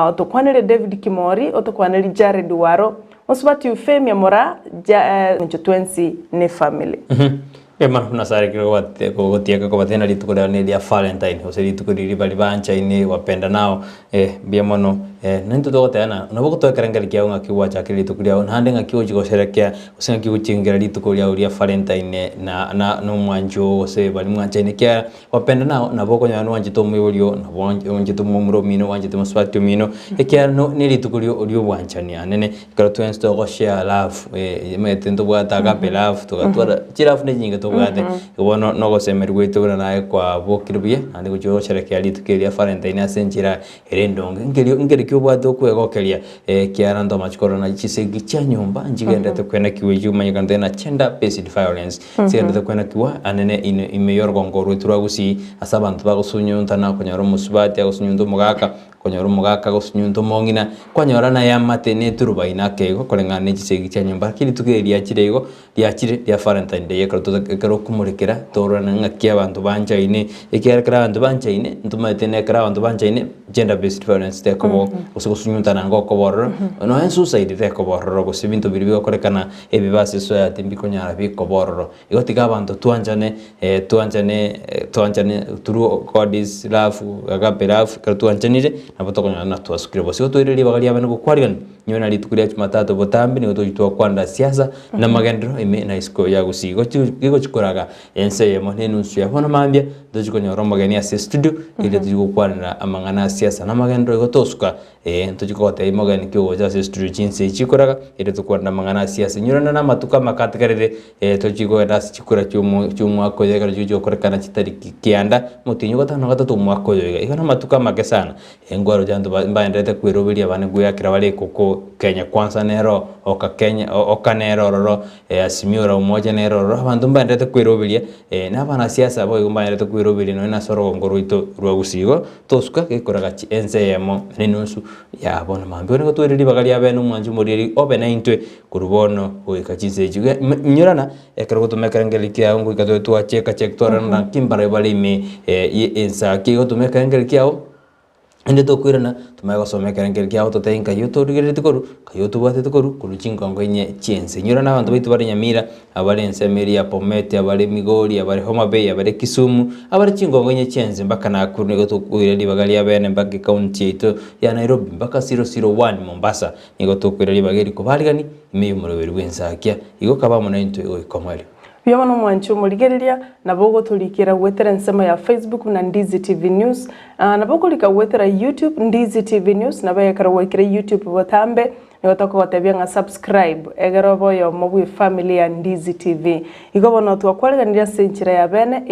otokwanire David Kimori, otokwanire Jared Waro, osubati ufemi amora nchotwensi ne family. Ema nasari ko tiaka ko batena litukura ne dia Valentine oseri tukuri bali bancha ine wapenda nao biamono nanto to tena nabo to karanga likia unga kiwa cha kili tukuria hande nga kiwo jigo sherekea osinga kiwo chingira litukuria uria Valentine na no mwanjo ose bali mwancha ine kia wapenda nao nabo ko nyano wanje to mwulio nabo wanje to mumro mino wanje to maswati mino ekia no ne litukuria urio wancha ni anene karo to insto go share love metendo bwata ka pe love to gatwara chirafu ne jinga to bwate bono no go semerwe to na kwa bokirubie ande go jigo sherekea litukuria Valentine asenjira erendonge ngeri kyobwato kwegokeria kiara ndo machikoro na chisegi cha nyumba njigenda to kwena kiwe juma yikanda na gender based violence sigenda to kwena kiwa anene imeyorgo ngoro turagusi asabantu bagusunyunta na kunyoro musubati agusunyunto mugaka konyoro mugaka gusunyunto mongina kwanyora na yamate ne turubaina kego kolenga ne chisegi cha nyumba kili tukeria chirego liachire ya Valentine Day karo kumurikira torana ngakia abantu banjaine ekera kra abantu banjaine ntumate ne kra abantu banjaine gender based violence te ko usunyunta nango ko borro no en suicide te ko borro ko sibinto biribigo korekana ebibase so ya timbiko nyara bi ko borro igotika abantu tuanjane turu God is love agape love karo tuanjanire nabotoko na twasukire bose otoireri bagalia bana gukwarigan nyona litukuria Jumatatu botambi ni otoitwa kwanda siasa na magendro ime na isko ya gusigo gigo chikoraga ense yemo nenunsu ya bona mambia dojiko nyoro magani ase studio ile tugo kwanira amangana siasa na magendro igotosuka ntujiko te magani kyo ja ase studio jinse chikoraga ile tukwanda mangana siasa nyona na matuka makatkarere tujiko das chikura chumu ako yega jujo korekana chitari kianda mutinyo gatano gatatu mwako yega igana matuka makesana engwaro jandu mbaendete kwirobiria bane guyakira bale koko Kenya Kwanza nero oka Kenya okanero roro asimiura umoja nero roro abantu mbaendete kwirobiria na bana siasa bo mbaendete kwirobiria no na soro ngoro ito rwagusigo tosuka gikoraga chi ense yemo nenunsu ya bona mambe ngo twereri bagali abene umwanju muriri open into kurubono oikachize jiga nyorana ekero gutumeka ngelikia ngo ikatwe tuacheka chektora na kimbare bali me ensa kigo tumeka ngelikia ende to kwirana tumaga someka ngelikia auto tenka yoto rigere tikoru kayoto bwate tikoru kuluchinga ngwenye chiense nyorana abantu bitu bari Nyamira abari ensemeri ya Pomete abari Migori abari Homa Bay abari Kisumu abari chingo ngwenye chiense mpaka na kurne goto kwireli bagali abene mpaka county ito ya Nairobi mpaka 001 Mombasa nigo to kwireli bageri ko baligani meyo muroberi wensakia igo kabamo na into ikomwele Biyamano mwanchu murigereria nabogo tulikira wetera nsema ya Facebook na Ndizi TV News nabogo lika wetera YouTube Ndizi TV News nabaye karawekira YouTube botambe nigotoko watebia nga subscribe egerobo yo mobwe family ya Ndizi TV igobono twakwaliganira senchira ya bene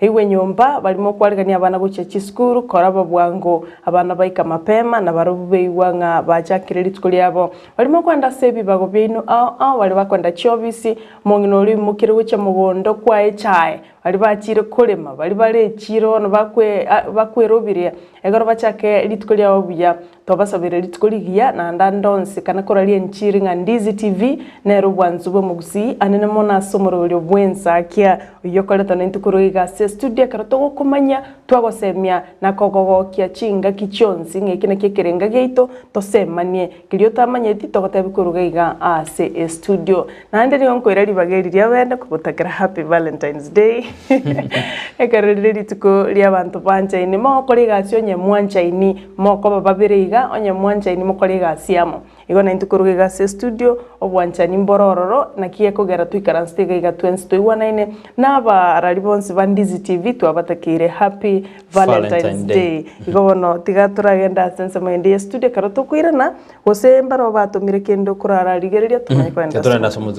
eiwe nyomba balimo kwaligania abana guche chiskuru koraba bwango abana baika mapema na barubbe iwanga bajakire litukuli yabo balimo kwenda sebi bago bino wali bakwenda chiobisi mongino mukire guche mugondo kwa echae bali bachire kolema bali bale chiro no bakwerobiria egoro bachake litukuli yabo buya tobasabire litukuli giya na ndandonse kana koralie nchiri nga Ndizi TV nero bwanzubo mugusi anene mona somoro byo bwensa kia yokoleta nentukuruiga se studio karotogo kumanya twagosemia na kogogo kia chinga kichonsi ngekina kekerenga geito tosemanie kiliota manyeti togotabikuruiga ase studio na ndiri onkoirari bageriria wende kubutakira happy Valentine's Day ekarereri tuko lia abantu banchaini mo koliga sionye mwanchaini mo ko babiriga onye mwanchaini mo koliga siamo igo na ntukuruiga se studio obwanchani mborororo na kiye kogera tuikaranstega iga 2021 na barari bonse ba Ndizi TV twabatakire happy Valentine's Day igo bono tigaturagenda sense mwende studio karoto kwirana gose mbaro batumire kendo kurara rigereria tumanye kwenda turenda somo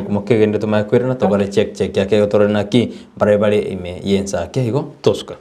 mukegende tumanye kwirana togore check yake torena ki bare ime yensa ke igo toska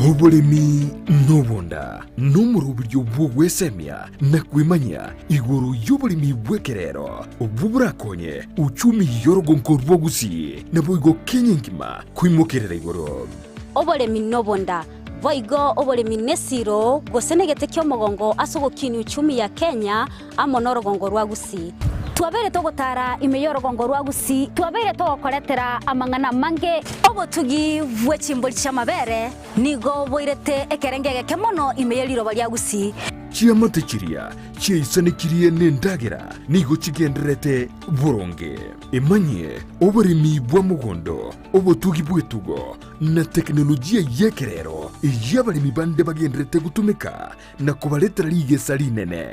Uburimi nobonda n'umurubiryo bw'ogwesemya na kwimanya iguru y'uburimi bw'ekerero obuburakonye uchumi yorogonko rwogusi nabo igo Kenya ngima kwimokerera iguru oboremi nobonda voigo oboremi nesiro gosenegete kyomogongo asogokini uchumi ya Kenya amonorogongo rwagusi twabere togotara imeyorogongo rwagusi twabere togokoretera amang'ana mange obotugi bwechimbori chamabere nigo boirete ekerengege kemono imeyeriro ryagusi chiamate chiria chiaisanekirie nendagera nigo chigenderete boronge emanye oboremi bwa mugondo obotugi bwetugo na teknolojia yekerero iyabarimi bande bagenderete gutumika na kubaletera ligesa linene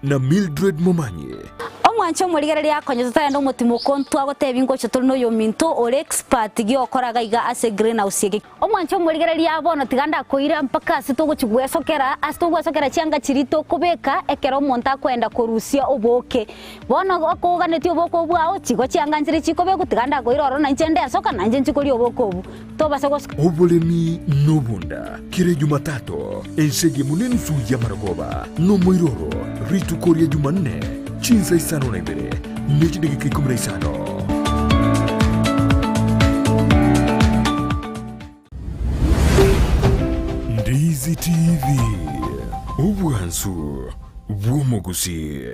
na Mildred Momanye omwancho murigereria akonye tutayenda omutimo kontu agoteba ingocho turi no yominto ore expert giokoraga iga ase greenhouse ege omwancho murigereria abono tiganda koira mpaka asitogukigwesokera asitogwesokera chianga chirito kubeka ekero omonto akwenda korusia oboke bono okoganeti oboko bwao chigo chianga nchiri chikobe gutiganda koira oro na nchende asoka na nje nchikori oboko obu tobase gos obolemi nobonda kire Jumatatu ensege munene suya maragoba no moiroro ritu koria Jumanne chinza isano na ibere mechi dakika 15 Ndizi TV ubwansu bw'omugusi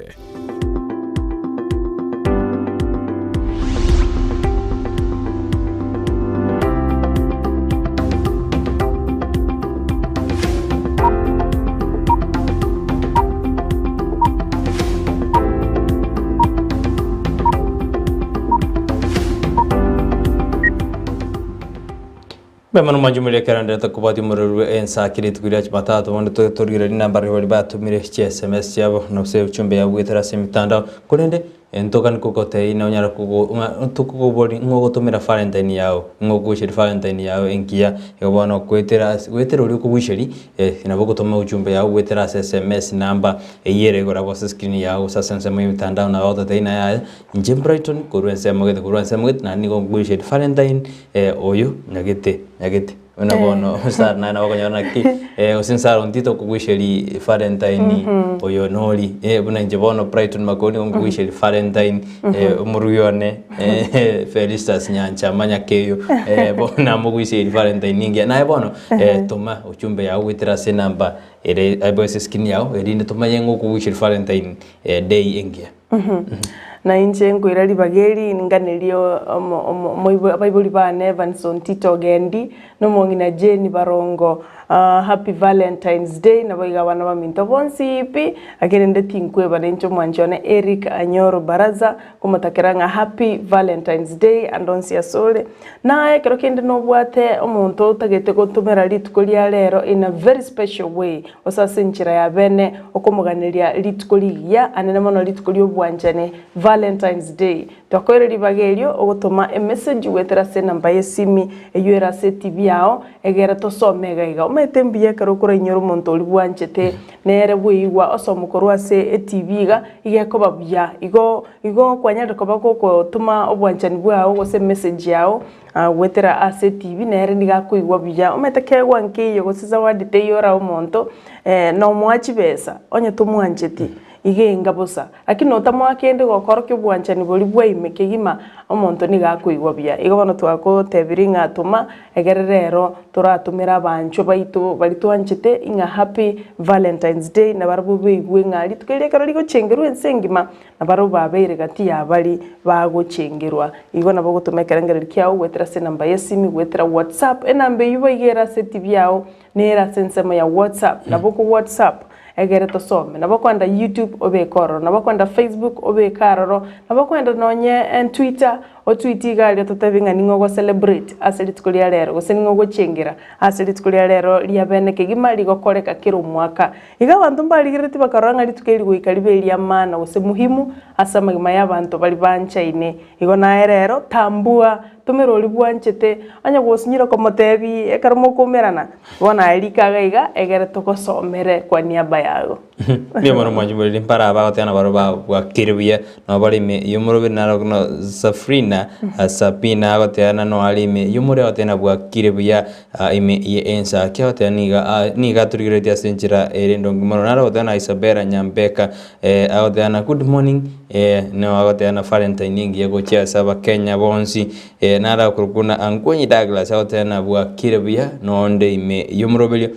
Bemano manjumile karande takubati mururu ensa kirit guriach matatu wanda torgira nambari wali batumire SMS yabo no se uchumbe ya witera semitanda kurende entokan kukote ina onyara kuko boli ngogo tumira Valentine yao ngogo shiri Valentine yao enkia yobano kwetera uri kubushiri inaboko toma uchumbe ya witera SMS namba eyere gora boss screen yao sasa nsema mitandao na wao taina ya nje Brighton kuruense mogete na nigo bushiri Valentine oyo nyagete unabono star na bakonyana ki usinsara ntito kugwisheri Valentine oyo noli buna nje bono Brighton makoni ngwisheri Valentine umuruyone Felicitas Nyancha manya keyo bona mugwisheri Valentine ninge na bono toma uchumbe ya witera se namba ere abose skin yao erinde toma yengo kugwisheri Valentine day engia na inje ngwira libageri nganelio abaibuli bane Evanson Tito Gendi no mongina Jeni Barongo happy Valentine's Day na boiga wana ba minto bonsi ipi agenende tinkwe banencho mwanjone Eric Anyoro Baraza kumatakeranga happy Valentine's Day andonsi asole na ekero kende no bwate omuntu tagete gotumera litukolia lero in a very special way osasinchira ya bene okomuganiria litukolia anene mono litukolio bwanjane Valentine's Day twakoire libagelio ogotoma a message wetera se namba yesimi eyuera se TV yao egera tosomega iga ometembia karokora inyoro monto libwanchete nere bwiwa osomukorwa se TV ga igekoba bya igo kwanyara kobako ko tuma obwanchani bwao go se message yao wetera ase TV nere niga kuigwa bya ometekegwa nkiyo go siza wadite yora omonto no mwachi besa onye tumwancheti igenga bosa lakini otamwakende gokoro kyo bwanchani boli bwaime kigima omonto niga kuigwa bya igobono twako tebiringa tuma egerero turatumira abancho baitu bali twanchite inga happy Valentine's Day na barabo beigwe ngali tukere karo liko chengerwa ensengima na barabo babere gati ya bali bago chengerwa igo nabo gutumekera ngere kyao wetera se namba yesimi wetera WhatsApp enambe yuba igera se TV yao nera sensema ya WhatsApp nabo ku WhatsApp egere tosome nabakwenda YouTube obekoro nabakwenda Facebook obekaroro nabakwenda nonye Twitter o tweetiga lyo totabinga ningo go celebrate aselitikulia lero go seningo go chengera aselitikulia lero lya bene kigima ligo koreka kiro mwaka iga bantu mbali gireti bakaranga litukeli go ikalibelia mana go se muhimu asa magima ya bantu bali bancha ine igo na erero tambua tumero libwanchete anya go sinyira ko motebi ekarmo kumerana bona elikaga iga egere tokosomere kwa niaba yago Mbia mono mwanjumuri mpara bagotena baro ba kiribia no barime yumurubiri no Safrina Sapina agotena no alime yumure agotena bwa kiribia ime ye ensa kyotena niga turigirete asenjira erendo ngimono naro agotena Isabella Nyambeka agotena good morning no agotena Valentine ngi yagochia saba Kenya bonsi nara kurukuna Angwenyi Douglas agotena bwa kiribia no onde ime yumurubiri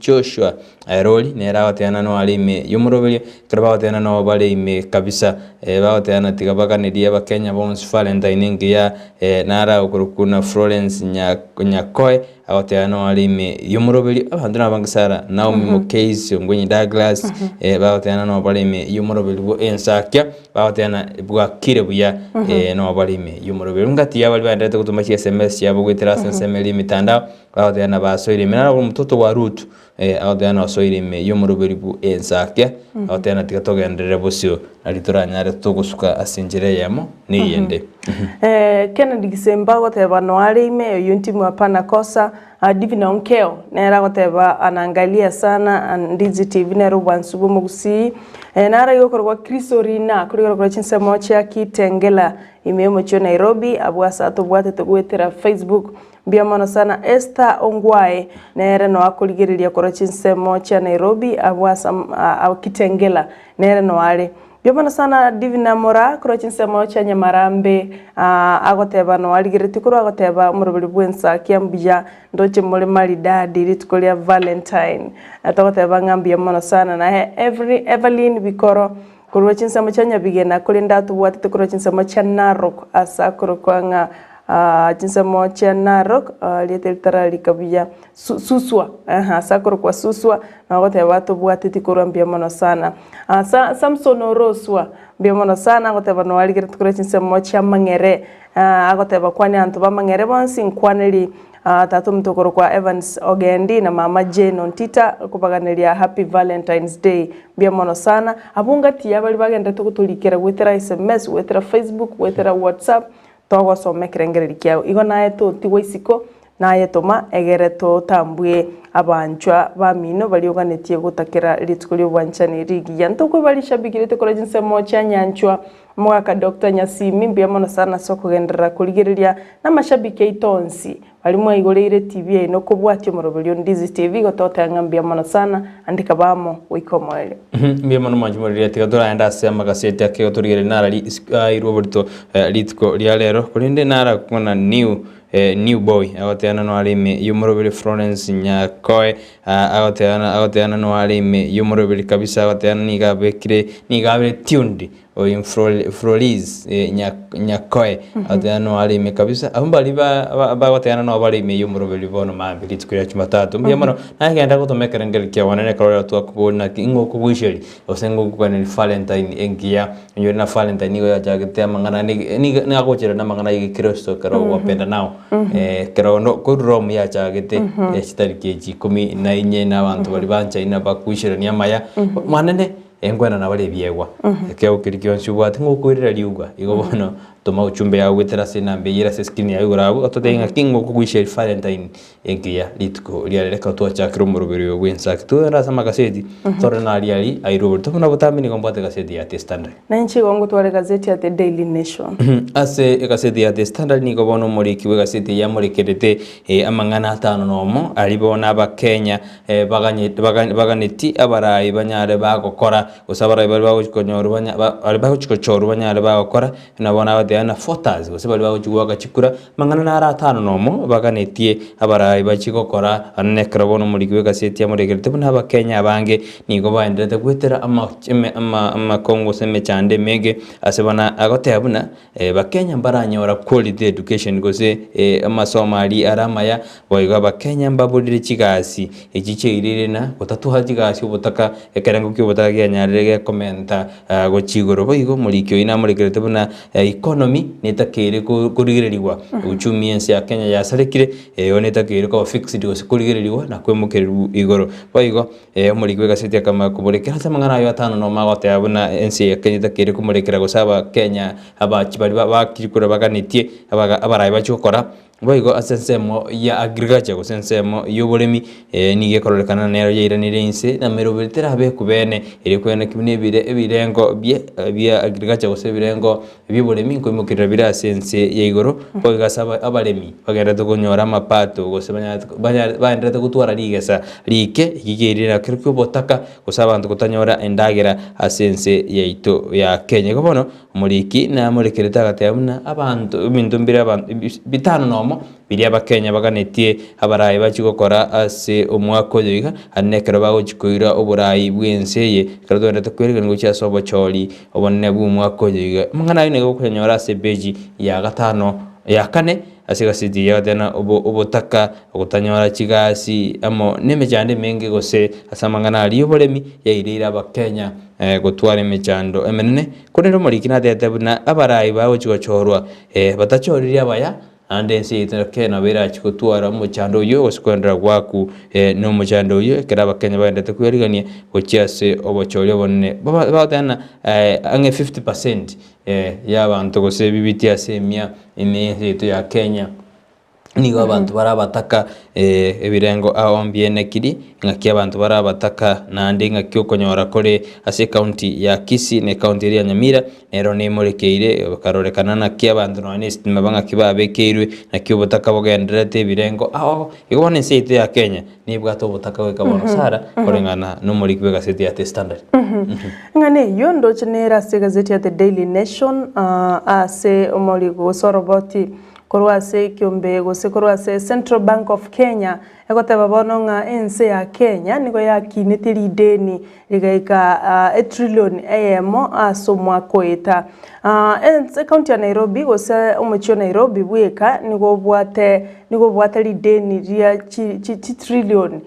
Joshua Roli nera agotena no alime yumurubiri krabagotena no bale ime kabisa bagotena tigabaga nedia ba Kenya bonsi Valentine ngi ya nara kurukuna Florence Nyakoe agotena no alime yumurubiri abandona bangisara Naomi Mukezi Ngwenyi Douglas bagotena no bale ime yumurubiri bo ensakya bagotena bwa kirebuya no bale ime yumurubiri ngati ya bali bandete kutumachi SMS yabo gwitira sensemeli mitandao bagotena basoire minara umutoto wa Rutu agotena basoire ime yumurubiri bo ensakya agotena tigatogendere bosio alituranyare tugusuka asinjire yamo ni yende Kennedy Gisemba goteba no alime yuntimu hapana kosa Divina Onkeo nera goteba anaangalia sana Ndizi TV nero wansubu mugusi nara yokorwa Krisorina kuri kwa chinsemo cha Kitengela imemo cho Nairobi abwasa atobwate tugwetera Facebook bia mono sana Esther Ongwae nere no akoligiriria kwa chinsemo cha Nairobi abwasa Kitengela nere no ale Biomana sana Divina Mora kuro chinsemo cha Nyamarambe agoteba no aligiriti kuro agoteba murubiri bwensa kiambia ndoche mole mali dadi ritkolia Valentine atagoteba ngambia mono sana na Evelyn Bikoro kuro chinsemo cha Nyabigena kulinda tuwati kuro chinsemo cha Narok asa kuro kwanga chinsemo cha Narok lieteltara likabia suswa sakoro kwa suswa na wote watu bwati tikoro mbia mono sana Samson Oroswa mbia mono sana wote bano waligire tikoro chinsemo cha Mangere agote bakwani antu ba Mangere bonsi nkwaneli tatu mtokoro kwa Evans Ogendi na mama Jane Ontita kubaganiria Happy Valentine's Day mbia mono sana abunga tiya bali bagenda tukutulikira gwetera SMS gwetera Facebook gwetera WhatsApp togo somekirengeri kyao igo naye to tiwaisiko naye toma egere to tambwe abanchwa bamino balioganetie gutakira litskuli wanchani rigi yanto ko bali shabigirete kora jinsemo cha nyanchwa mwaka Dr. Nyasimi mbia mono sana soko gendera kuligiriria na mashabiki itonsi balimwa igoleire TV no kubwatyo morobelio Ndizi TV gotota ngambia mono sana andika bamo wikomwele mbia mono manjumuriria tigadora enda sema gasete ake goturigire narali iroberto litko lialero kulinde nara kuna new boy agoteana no alime yumurobeli Florence Nyakoe agoteana no alime yumurobeli kabisa agoteana nigabe tundi o in Floriz Nyakoe agoteana no alime kabisa ambali bagoteana no alime yumurobeli bono mambili tukuria Jumatatu mbia mono nagenda gutomekera ngeli kya wanene korora tu akubona ingo kubwisheri osengo kugana Valentine engia nyori na Valentine nigo yajagete mangana ni agochera na mangana Kristo karo wapenda nao kero no kurom ya chagete chitariki 14 na abantu bali bancha ina bakwishira ni amaya manene engwana na bale byegwa keo kirikyo nsubwa tingo kwirira liugwa igo bono toma uchumbe ya wetera sina mbeyira se skin ya urabu atotenga kingo kugwishira Valentine engia litko liareka to chakro murubiri wensa kitu rasa makaseti torna aliali airobo tona botamini kombate kaseti ya The Standard na nchi wangu twale gazeti ya The Daily Nation ase kaseti ya The Standard ni gobono muri kiwe kaseti ya muri kerete amangana atano nomo alibona abakenya baganeti abarayi banyare bagokora usabarayi bali bagokonyoru bali bagochikochoru banyare bagokora nabona abadena photos usabali bagojugwa chikura mangana na atano nomo baganetie abarayi bachikokora anekra bono muri kiwe kaseti ya muri kerete buna abakenya abange nigo baendete gwetera ama Kongo seme chande mege asebana agotebuna bakenya baranyora quality education gose amasomali aramaya boiga bakenya mbabulire chigasi echicheirire na gotatuha chigasi ubutaka ekerengo kyubutaka gyanyarege komenta gochigoro boigo muri kyo ina muri kerete buna economy netakere kurigiririwa uchumi ense ya Kenya yasarekire onetakere ko fixed gose kurigiririwa na kwemukeru igoro boigo muri kiwe kaseti kama kuburekera samangana yo atano no magote abuna ense ya Kenya takere kumurekera gosaba Kenya abachibali bakikura baganitie abarayi bachokora boigo asensemo ya agriculture gusensemo y'uburemi nige kororekana nero yiranire inse na merobetera be kubene iri kwene kimwe birengo bya agriculture guse birengo by'uburemi ko imukira birasense yigoro boigo gasaba abaremi bagenda tukonyora amapato guse bandera gutwara rigesa like igirira kiriko botaka gusaba abantu kutanyora endagera asense yaito ya Kenya gobono muriki na murekereta gatayamuna abantu ibintu mbira abantu bitano nomo biri abakenya baganetie abarayi bakigokora ase umwaka oyiga anekero bagukikoira oburayi bwenseye karadonda takwereka ngo cyasobo choli obonne bw'umwaka oyiga mungana ine gukonyora ase beji ya gatano ya kane asiga sidi ya tena obotaka ogutanyora kigasi amo nemejande menge gose asamangana ali oboremi yairira abakenya gutwara emejando emenene kunero muri kinade tabuna abarayi bawo kigochorwa batachorira abaya ande nsi itokena bera kigotwara mu cyando yo gosikwendera gwaku no mu cyando yo kera abakenya bandete kwirigania gocyase obochoryo bonne batana ange 50% y'abantu gose bibiti asemia imyezi ya Kenya nigo abantu barabataka ebirengo awambiene kiri ngaki abantu barabataka nande ngaki okonyora kore ase county ya Kisii ne county ya Nyamira nero ne morekeire bakarorekana na ki abantu no estima banga kibabekeirwe na ki obutaka bogenderete ebirengo aho igone site ya Kenya nibwa to obutaka we kabono sara korengana no muri kwega site ya The Standard ngane yondo chenera se gazeti ya The Daily Nation ase omoli go soroboti korwase kiombe gose korwase Central Bank of Kenya egoteba bono nga ense ya Kenya nigo yakinetiri deni ligaika 1 trillion emo asomwa koeta ense county ya Nairobi gose omochio Nairobi bweka nigo bwate deni ria chi trillion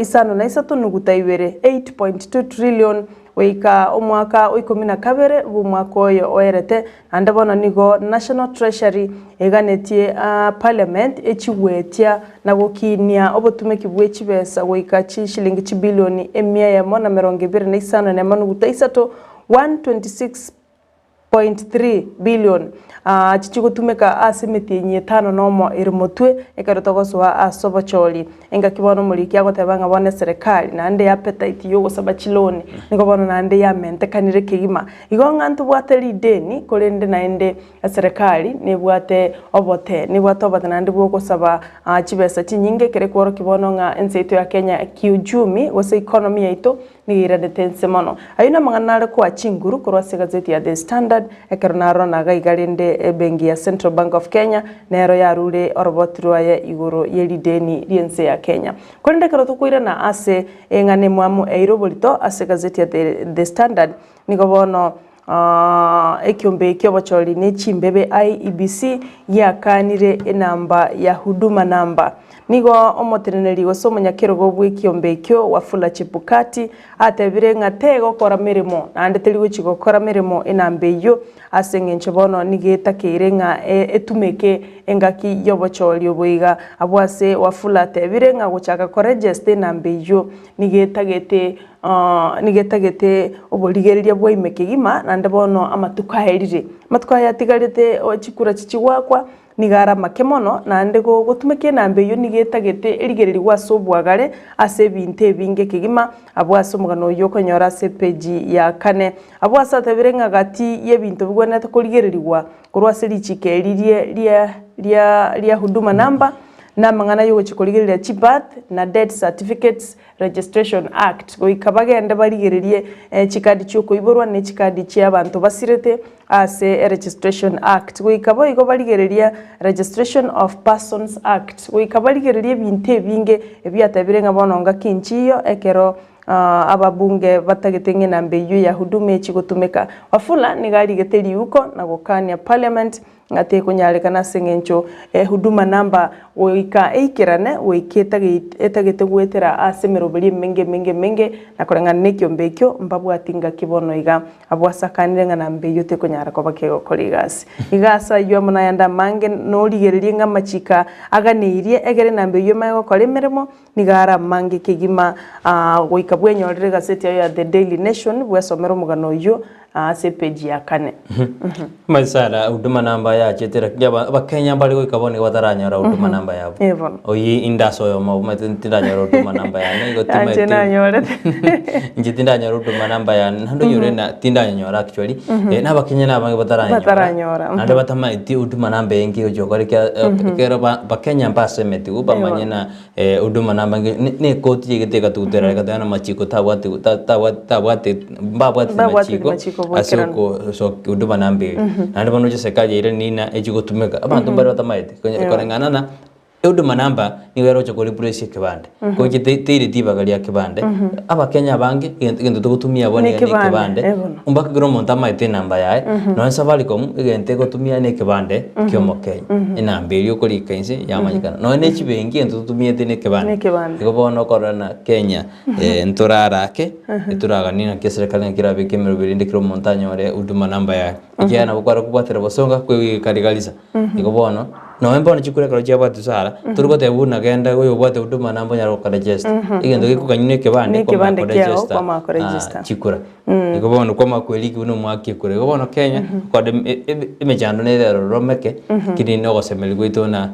isano na isato nugutaibere 8.2 trillion wika omwaka oikomina kabere bumwaka oyo oerete ande bono nigo National Treasury eganetie parliament echiwetia na gukinia obotumeki bwechibesa wika chi shilingi chibilioni 125 na manuguta isato 126.3 billion chichigotumeka asimiti nye 5 nomo irimotwe ekarotogoswa asobocholi enga kibono muliki agotebanga bone serikali na ande appetite yo gosaba chiloni niko bono na ande ya mente kanire kigima igonga ntu bwateli deni kolende na ende serikali ne bwate obote ne bwato batana ande bwo gosaba chibesa chinyinge kere kworo kibono nga enseito ya Kenya kiujumi wose economy yaito ni irade tense mono ayina manganale kwa chinguru korwa gazeti ya The Standard ekerona rona gaigalende bengi ya Central Bank of Kenya nero ya rule orobotirwa ya iguru yelideni riense ya Kenya kwende kero tukuira na ase engane mwamu eirobolito ase gazeti ya The Standard niko bono ekiombe kyobocholi ne chimbebe IEBC yakanire enamba ya huduma namba nigo omoteneneri gosomonya kerogo bw'ikiombe kyo Wafula Chebukati atebire ngatego kora mirimo ande teligo chigokora mirimo enambe yo asengenche bono nigetakire nga etumeke engaki yobocholi obuiga abwase Wafula atebire nga gochaka korejeste nambe yo nigetagete oboligereria bwaimekegima nande bono amatukaherire yatigarite chikura chichiwakwa nigara makemono nande go gutumekie nambe yo nigetagete erigereri gwasobwagare ase binte binge kigima abwase omugano yo konyora ase page ya 4 abwase atabirenga gati yebinto bigwanete kurigereriwa korwase lichikeririe lia huduma namba na mangana yo chikoligereria chibath na death certificates registration act go ikabagende barigererie chikadi cyuko iborwa ne chikadi cy'abantu basirete ase registration act go ikabo igo barigereria registration of persons act go ikabarigererie binte binge ebyatabirenga bononga kinchiyo ekero ababunge batagetenge nambe yo ya huduma echigotumeka Wafula nigari geteri uko na gukania parliament ngate kunyarekana sengencho huduma namba oika eikirane oiketa etagete gwetera asemero bari menge na kurengana nekyo mbekyo mbabwatinga kibono iga abwasakanire ngana mbeyo te kunyara ko bakego koligasi igasa yo muna yanda mange no rigererie nga machika aganirie egere na mbeyo mayo kolemeremo nigara mange kigima goika bwenyorere gaseti ya The Daily Nation bwesomero mugano yo ase page ya 4 masala huduma namba ya chetera bakenya bali goika bone bataranyora huduma namba yabo oyi indaso yo ma tindanyora huduma namba ya nego timete njitindanyora huduma namba ya ndo yore na tindanyora actually na bakenya na bangi bataranyora ande batamaiti huduma namba yengi ojokore kera bakenya mbase meti uba manyena huduma namba ne koti yigiteka tutera katana machiko tabwate machiko asoko so huduma nambe nandi bano je sekaje ire nina ejigo tumeka abantu bari batamaite korengana na huduma namba ni wero chokoli presi kibande ko gitire dibaga lya kibande abakenya bangi gento tugutumia bone ne kibande umbaka gro monta maite namba yae no Safaricom igente gutumia ne kibande kyomo Kenya inamba iri okori kense yamanyikana no ne chibengi gento tutumia ne kibande go bono korana Kenya nturarake ituraga nina keserikali ngirabe kemero birinde kro monta nyore huduma namba yae igena bukwara kubwatera bosonga kwe karigalisa go bono no mbona chikure karo chia batu sara turugote buna genda goyo bwate huduma namba nyaro ka register igendo gikukanyine kebande kwa ma register chikura iko bono kwa makweli kuno mwaki kure go bono Kenya kwa imejando ne romeke kidi no gosemeli gwito na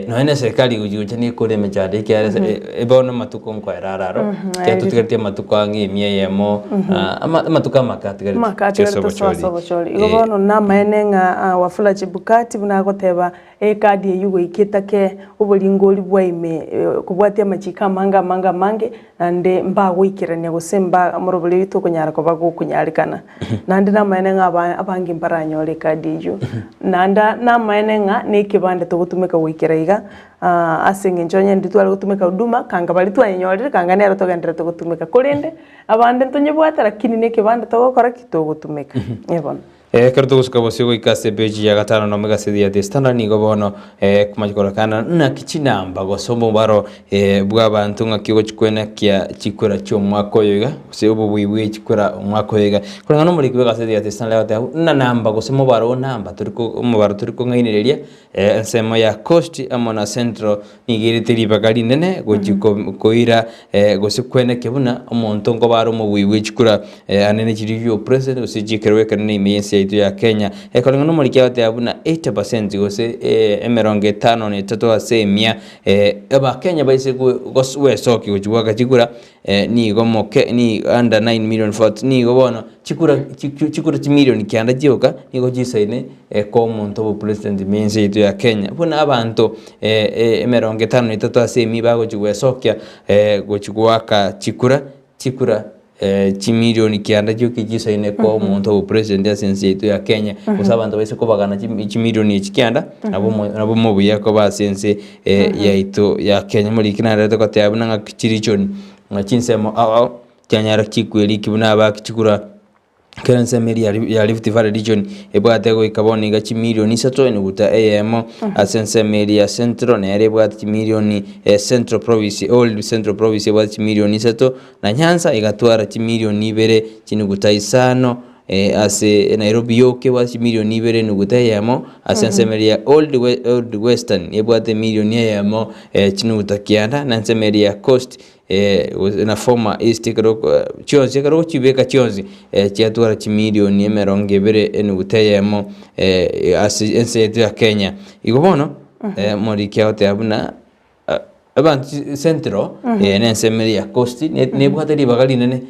no ene serikali ujuja ni kure mejade kia ebono matuko kwa rararo kia tutikirtia matuko angi mie yemo matuka makati sobocholi iko bono na maenenga wafula chibukati buna goteba kadi yugo ikitake uburingoli bwaime kubwatia machika manga mange nande mba gwikirania gusemba murobule bitu kunyara ko bagukunyarikana nande na maenenga abangi mbaranyole kadi yo nanda na maenenga ni kibande to gutumeka gwikiraiga asenge njonye nditwara gutumeka huduma kanga bali twanyorire kanga nero togendera to gutumeka kurinde abande ntonyebwata lakini ni kibande to gukora kito gutumeka ebona kerto gusuka sigo ikase page ya 5 no mega sedia de standard ni gobono kumajikora kana na kichinamba gosomo baro bwa bantu ngakigo chikwena kia chikura cyo mwako yoga sebo bwiwe chikura mwako yoga kuranga no muri kwega sedia de standard na namba gosomo baro namba turiko mubaro turiko ngainereria ensemo ya coast amona central nigiri tiri bagari nene gojiko koira gosikwena kebuna omonto ngo baro mu bwiwe chikura anene chiriyo president usijikirwe kana imensi itu ya Kenya ekolenga no muri kyate abuna 80% gose emeronge 5 ne tato asemia aba Kenya baise goswe soki gujwaga chikura ni gomo ni under 9 million votes ni gobono chikura million kyanda joka ni gojisaine ko muntu bo president mense itu ya Kenya buna abantu emeronge 5 ne tato asemi bago jwe sokya gochwaka chikura chimilioni kianda cyo kigisaine ko umuntu wo president asense itu ya Kenya usabantu bese ko bagana chimilioni chikianda nabo mu buya ko basense ya itu ya Kenya muri kinara to kote abuna ngakirichoni ngachinsemo cyanyara kikweli kibuna abakikura Kerense meri ya Rift Valley region ebwatego ikaboni gachi milioni 3 nuguta AM asense meri ya Central na yarebwati milioni Central Province Old Central Province ebwati milioni 3 na Nyanza igatwara chi milioni 2 chinuguta 5 ase Nairobi yoke wasi milioni 2 nuguta AM asense meri ya Old Western ebwate milioni AM chinuguta kianda na sense meri ya Coast na former East chionzi karo chibeka chionzi chiatwara chi milioni 2 nuguteyemo ense ya Kenya igobono muri kyaote abuna abantu centro nense meri ya Coast ne bwateri bagali nene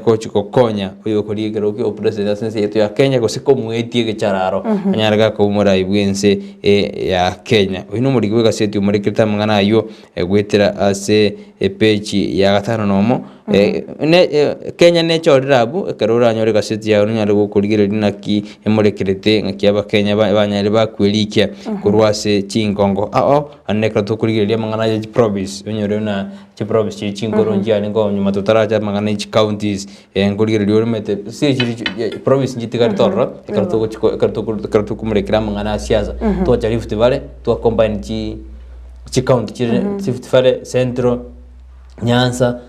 ko chikokonya uyo koligero ki president sense yetu ya Kenya ko sikomwetie gechararo anyaraga ko mura ibwense ya Kenya uno muri gwega seti muri kirta mangana yo gwetera ase page ya 5 nomo Kenya ne chodirabu karura nyore gaseti ya unyare gukurigire dinaki emurekerete ngakiaba Kenya banyare bakwelikia kurwase chingongo aneka to kurigire mangana ya province unyore na chi province chingoro njani ngo nyuma tutaraja mangana chi counties ngurigire lyormete si province njitikari torro karto kumurekira mangana siasa to Rift Valley to combine chi chikaunti chire Rift Valley Central Nyanza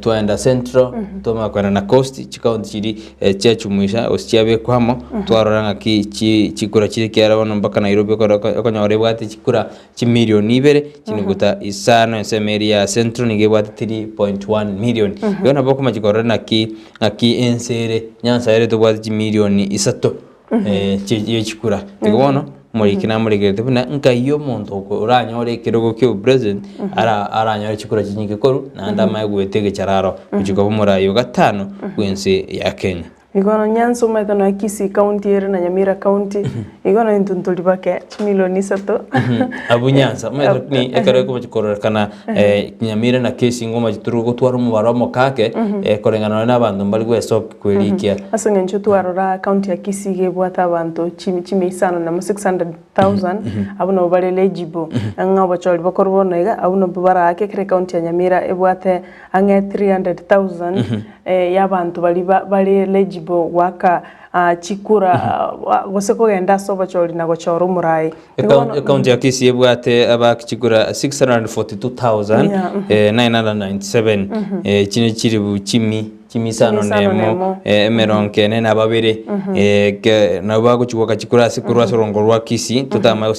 twenda Central tuma kwenda na Coast chikaunti chiri cyachumuisha osichabe kwamo twaroranga chikura chiri kyara bono mpaka Nairobi konyore bwati chikura chimilioni 2 chiniguta isano ensemeri ya Central nigebwati 3.1 million yona boko machikorora naki ensere Nyanza yare tobwati chimilioni 3 chikura tigono muri kina muri gete buna nkayo muntu uranyore kirogo kyo president aranyore chikura chinyike koru na ndama gwetege chararo kuchiko murayo gatano kwense ya Kenya igono Nyanza umaitano ya Kisii county ere na Nyamira county igono intuntuli bake milioni 3 abu Nyanza umaitano ni ekare ko chikorora kana Nyamira na Kisii ngoma chituru gutwara mu baromo kake korengana n'abantu mbali gwesop kwelikia asanga ncho twarora county ya Kisii gebwata abantu chimi isano na 600,000 abuno bali eligible anga bacholi bakorbono iga abuno bara ake kre county ya Nyamira ebwate anga 300,000 y'abantu bali eligible waka chikura goseko genda so bacholi na gochoro murai account ya Kisii ebwate abakchikura 642,997 chine chiribu chimisano nemo emeronkene na babere na bago chukwa chikura sikurwa sorongorwa Kisii tutama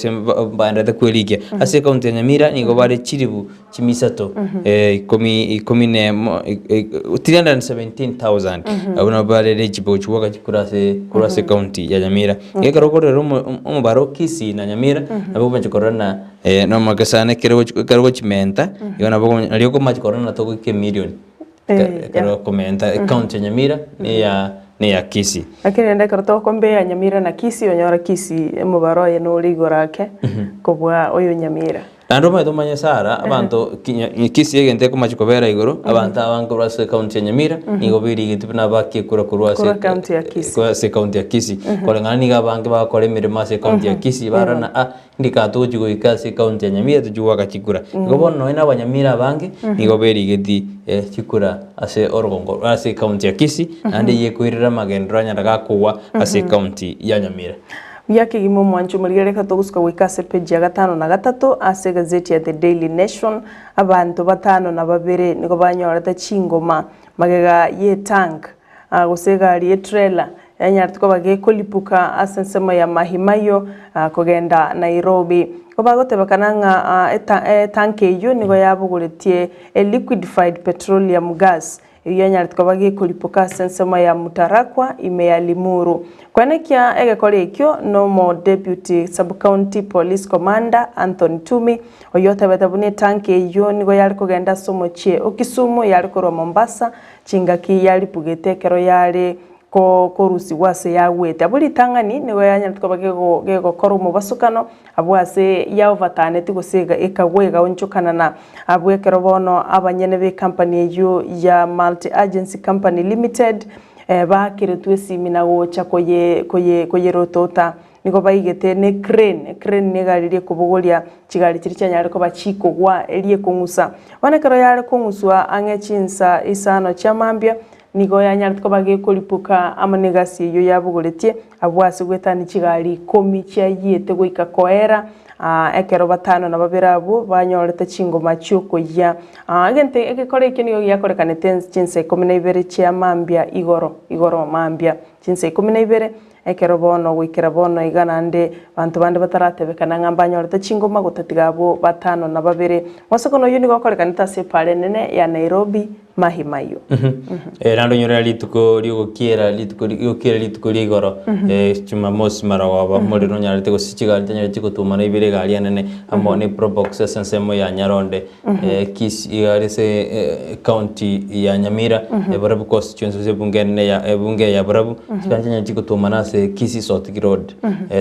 banda kwelikia ase account ya Nyamira nigo bare chiribu chimisato komi nemo 317,000 abuna bare eligible chukwa chikura se county ya Nyamira yekarokoro umubaro Kisii na Nyamira nabo bachikorana no magasane kero chimenta yona bago alioko machikorana to ke million kero komenta account ya Nyamira ni ya Kisii lakini ndeka roto kombe ya Nyamira na Kisii onyora Kisii mubaro ye no ligorake kobwa oyo Nyamira Nando maito manyasara abantu Kisii egente ko machikobera igoro abantu abangora se county ya Nyamira ingobiri gitipina baki kura county ya Kisii kwa se county ya Kisii kolengana ni gabange bakore mirima se county ya Kisii barana ndikato jigo ikase county ya Nyamira tujuwa kachikura ngobono ina abanyamira bange ingobiri giti chikura ase orgongo ase county ya Kisii ande yekwirira magendra nyaraga kuwa ase county ya Nyamira yake gimo mwancho murigereka togusuka wikase page ya 5 na 3 ase gazeti ya The Daily Nation abantu 5 na 2 niko banyorata chingoma magega ye tank gusega ali trailer yanyartiko bage kolipuka asensema ya Mahimayo kogenda Nairobi kobagote bakananga tank yo niko yabuguretie liquefied petroleum gas yanyartiko bage kolipuka asensema ya Mutarakwa imeya Limuru kwanekia egekore ekyo no deputy sub county police commander Anthony Tumi oyote betabune tanke yo nigo yali kugenda somochie okisumu yali ko Mombasa chingaki yali pugete kero yali ko rusi wase yawete abuli tangani nigo yanyartiko bagego koro mu basukano abwase ya overtane tigosega ekagwega onchukana na abwekero bono abanyene be company yo ya multi agency company limited bakire twesimi na gocha koye rotota niko baigete ne crane ne galire kubogolia kigali kiri cyanyare ko bachiko gwa eliye kungusa wanekero yare kunguswa angechinsa isano chamambia niko yanyare ko bage kolipuka amanegasi yo yabugoletie abwase gwetani kigali 10 cyayete goika koera ekero 5 na 2 abo banyorete chingoma cyuko ya agente ekekore kinyo yakorekane chinse 12 cya mambia igoro mambia chinse 12 ekero bono gwikira bono iganande bantu bande bataratebekana ngambanyorete chingoma gutatigabo 5 na 2 wasokono yuni gokorekane tase pale nene ya Nairobi Mahimayo nando nyora lituko ligokiera lituko ligoro Jumamosi marawa muri no nyarete go sichigali tanyare tiko tumana ibire gali anene amone probox sensemo ya Nyaronde Kisii yarese county ya Nyamira Barabu constituency bungene ya bunge ya Barabu chikanya tiko tumana se Kisii South Road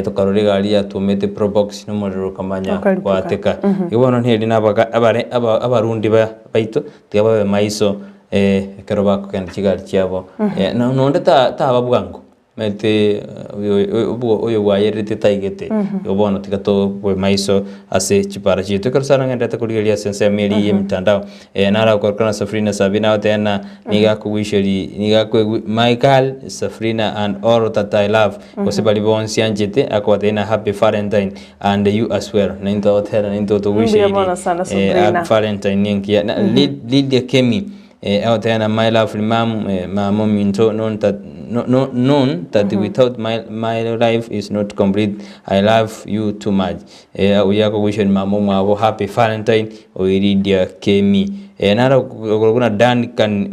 to karore gali ya tumete probox no muri kamanya kwateka ibono nteli nabaga abarundi baito tiaba maiso kero bako kandi kigali cyabo nonde ta babwango mete oyo wayerete taigete yobono tikato bwe maiso ase chipara chitu karsana ngenda kuligelia sense meli mtandao nara kwa Safrina Sabina tena niga kuwisheri niga ku Michael Safrina and all that I love kosebali bonsi anjete akwa tena happy Valentine and you as well ninto tena ninto to wisheri Valentine ninki na Lydia Kemi out tena my love mom minto non that without my life is not complete. I love you too much. We are wishing mama happy Valentine. Lydia Kemi. Nara kuna Duncan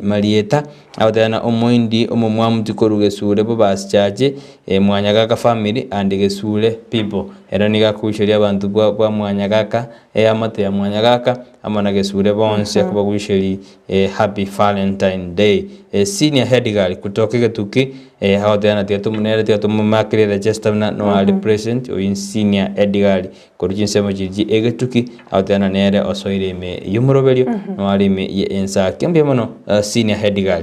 Marieta out there na omoindi omomwamu tikoruge sule baba chache mwanyagaka family and gesule people. Era niga kushiria abantu bwa mwanyagaka amate ya mwanyagaka amana gesule bonse kuba kushiri happy Valentine Day. Senior head girl kutoka Getuki how there na tiatu munere tiatu mumakire register na no ali present o in senior head girl korujin sema jiji Getuki how there na nere osoire me yumuroberio no ali me ensa kembye mono senior head girl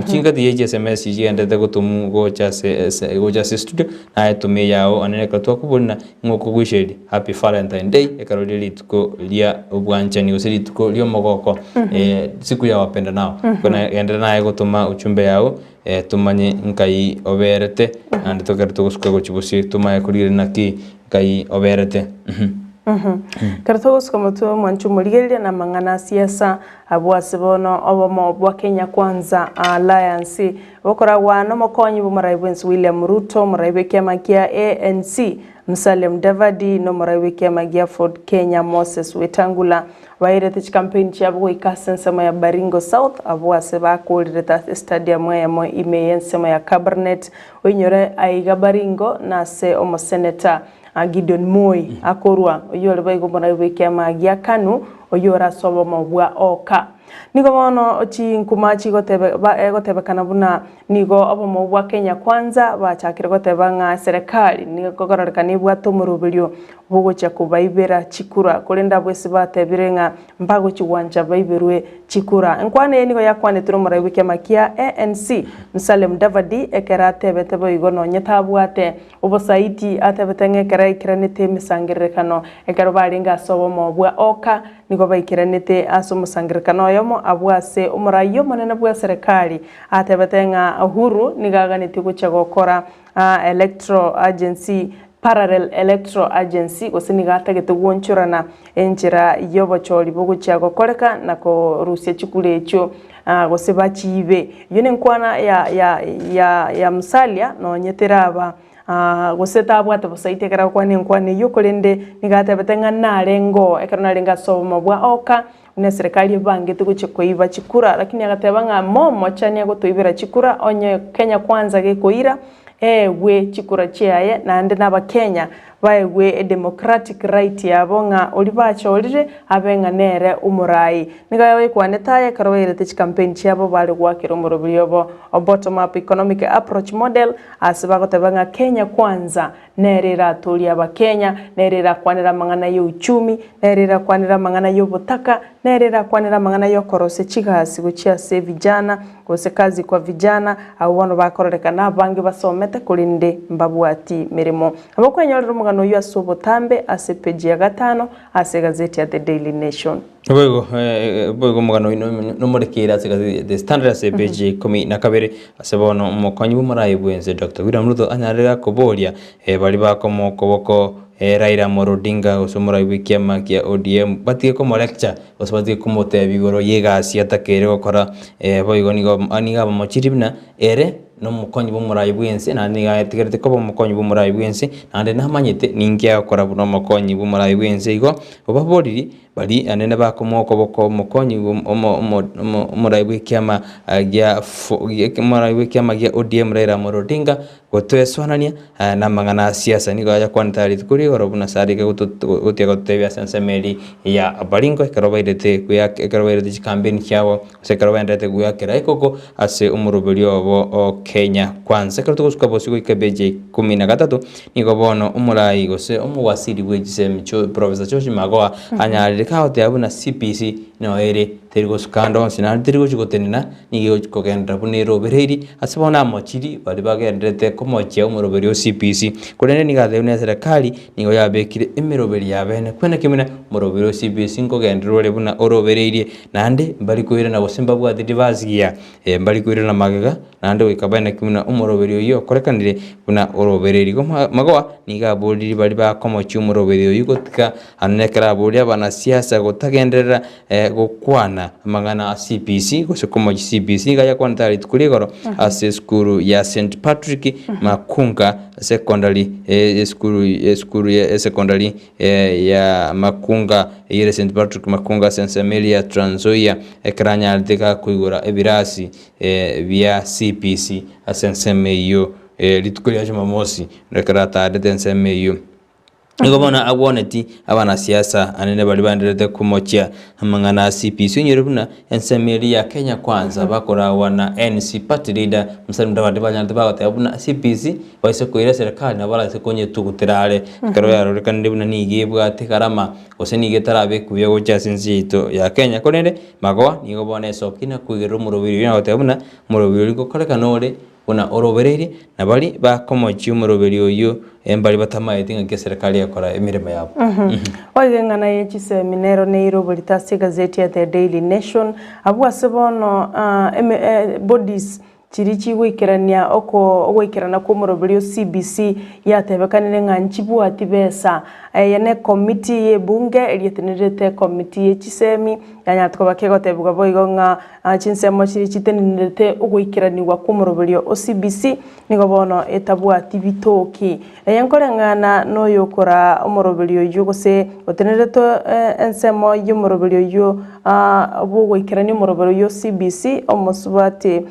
chinga the SMS yende gutumu gocha se studio na etume yao anene katwa kubona ngoko gwishedi happy Valentine Day ekarolili tuko lia ubwanchani usiri tuko lio mogoko siku ya wapenda nao kuna endera naye gutuma uchumbe yao tumanye nkai oberete and tokerto gusuka chibusi tumaye kurire naki nkai oberete Kartogos kama tu mwanchu muligelia na mangana siasa abwasibono obomo bwa Kenya Kwanza Alliance bokora wano mokonyi bumaraibwensi William Ruto maraibe kiama kia ANC Musalia Mudavadi no maraibe kiama kia Ford Kenya Moses Wetangula wairete campaign chiabo ikasensa ya Baringo South abwase bakolireta stadium ya mo imeyensema ya Cabernet oinyore aiga Baringo na se omo senator Gideon Moi akorwa oyore baigo bona weke magia kanu oyora sobo mobwa oka nigo bono ochi nkumachi gotebe kana buna nigo obo mobwa Kenya Kwanza bachakire goteba nga serikali nigo gogororeka nibwa tomurubilyo bugocha kubaibera chikura kulinda bwese batebirenga mbago chiwanja baiberwe chikura nkwane nigo yakwane turo murabike makia ANC Musalia Mudavadi ekerate betebo igono nyetabwate obosaiti atebetenge keraikiranite misangirekano ekero baringa sobo mobwa oka nigo baikiranite aso musangirikano yomo abwase umurayo monene bwa serikali atebetenga uhuru nigaganite gucha gokora electoral agency parallel electoral agency gosiniga tegete gwonchurana enjira yobochori bogucha gokoreka nako Rusia chikule echo gosiba chibe yone nkwana ya Musalia no nyeteraba goseta abwate bosaite kera kwane nkwane yokolende nigate betenga narengo ekana narenga somo bwa oka ne serikali bange tuguche koiba chikura lakini agatebanga momo chani agotoibera chikura onye Kenya Kwanza gekoira we chikura chiaye na ande naba Kenya baewe democratic right yabonga olibacho olire abenga nere umurai nigawe kwanetaye karwele tich campaign chiabo bali gwakira umurubyobo bottom up economic approach model asibago tebanga Kenya Kwanza nerera tuli aba Kenya nerera kwanira mangana yo uchumi nerera kwanira mangana yo butaka nerera kwanira mangana yo korose chigasi guchia se vijana gose kazi kwa vijana au wano bakororeka na bangi basomete kulinde mbabwati mirimo abokwenyorero mugano yo asobo tambe ase page ya 5 ase gazeti ya The Daily Nation Bogo mugano no murekera ase gazeti The Standard ase page 12 ase bono mukonyi bumaraye bwenze Dr. William Ruto anyarega koboria bali bakomoko boko Raila Amolo Odinga osomora wikiama kia ODM batie ko lecture osbatie kumote bigoro yegasi atakere gukora boigo nigo aniga bamochiribna ere no mukonyi bumurayi bwense na niga etigerete ko mukonyi bumurayi bwense nande namanyete ningia gukora buno mukonyi bumurayi bwense igo obaboriri bali anene bakomoko boko mukonyi umurayi wikiama gia murayi wikiama gia ODM Raila Amolo Odinga gotweswanania na mangana siasa nigo ya kwantari tukuri orobuna sarike gutia gotebya sensemeri ya Baringo ekarobairete ekarobairete campaign kyabo sekarobairete guyakira ikoko ase umurubelio obo Kenya Kwanza karatuko bosigo ikabeje 13 nigo bono umurayi gose umuwasiri wejise micho Professor Joshi Magoa anyarire kaote abuna CPC no ere teri goskanda onsina teri gochikotenina nige gochikogenda bunero bereri asibona mochiri bali bagendrete komochia umuroberio CPC kurene nigatheune serikali nigo yabekire emiroberi yabene kwena kimina muroberio CPC ngogendrore buna orobereirie nande bali kuira na gosimba bwa divasia bali kuira na magega nande wikabana kimina umuroberio yo korekanire buna orobereri magoa niga boliri bali bakomochia umuroberio yugotika anekera bolia bana siasa gotagenderera gokwana amangana CPC gosokomo CPC gaya kwantari tukuligoro ase skuru ya St Patrick Makunga secondary skuru ya secondary ya Makunga ile St Patrick Makunga St Amelia Trans Nzoia ekranya aldeka kuigura ebirasi via CPC asensemeyo litukulia Jumamosi rekarata adensemeyo Ngobona agwoneti abana siasa anene bali banderete kumochia amangana CPC nyerubuna ensemeli ya Kenya Kwanza bakora wana NC party leader msali mdawadi banyante bagate abuna CPC baise koira serikali nabala se konye tukutirare karo ya rorikande buna nigebwa atikarama osenige tarabe kuye gocha sinsito ya Kenya konende magoa nigobona sokina kuigero murobiri na otabuna murobiri ko kale kanore una orobereri na bali bakomochia umuroberi oyo embali batamayetinga ke serikali yakora emirema yabo Wagengana yechi seminero neiro bulitasi gazeti ya The Daily Nation abwa sebono bodies chirichi wikirania wikirana ko muroberio CBC yatebekanire nganchibu atibesa yane committee ye bunge elietenirete committee ye chisemi yanyatko bakegotebuga boigo nga chinsemo chirichi tenirete ugwikiraniwa ko muroberio CBC nigo bono etabwa tibitoki yankorengana no yokora umuroberio yugose otenirete ensemo y'umuroberio yo bugwikirani umuroberio CBC omosubati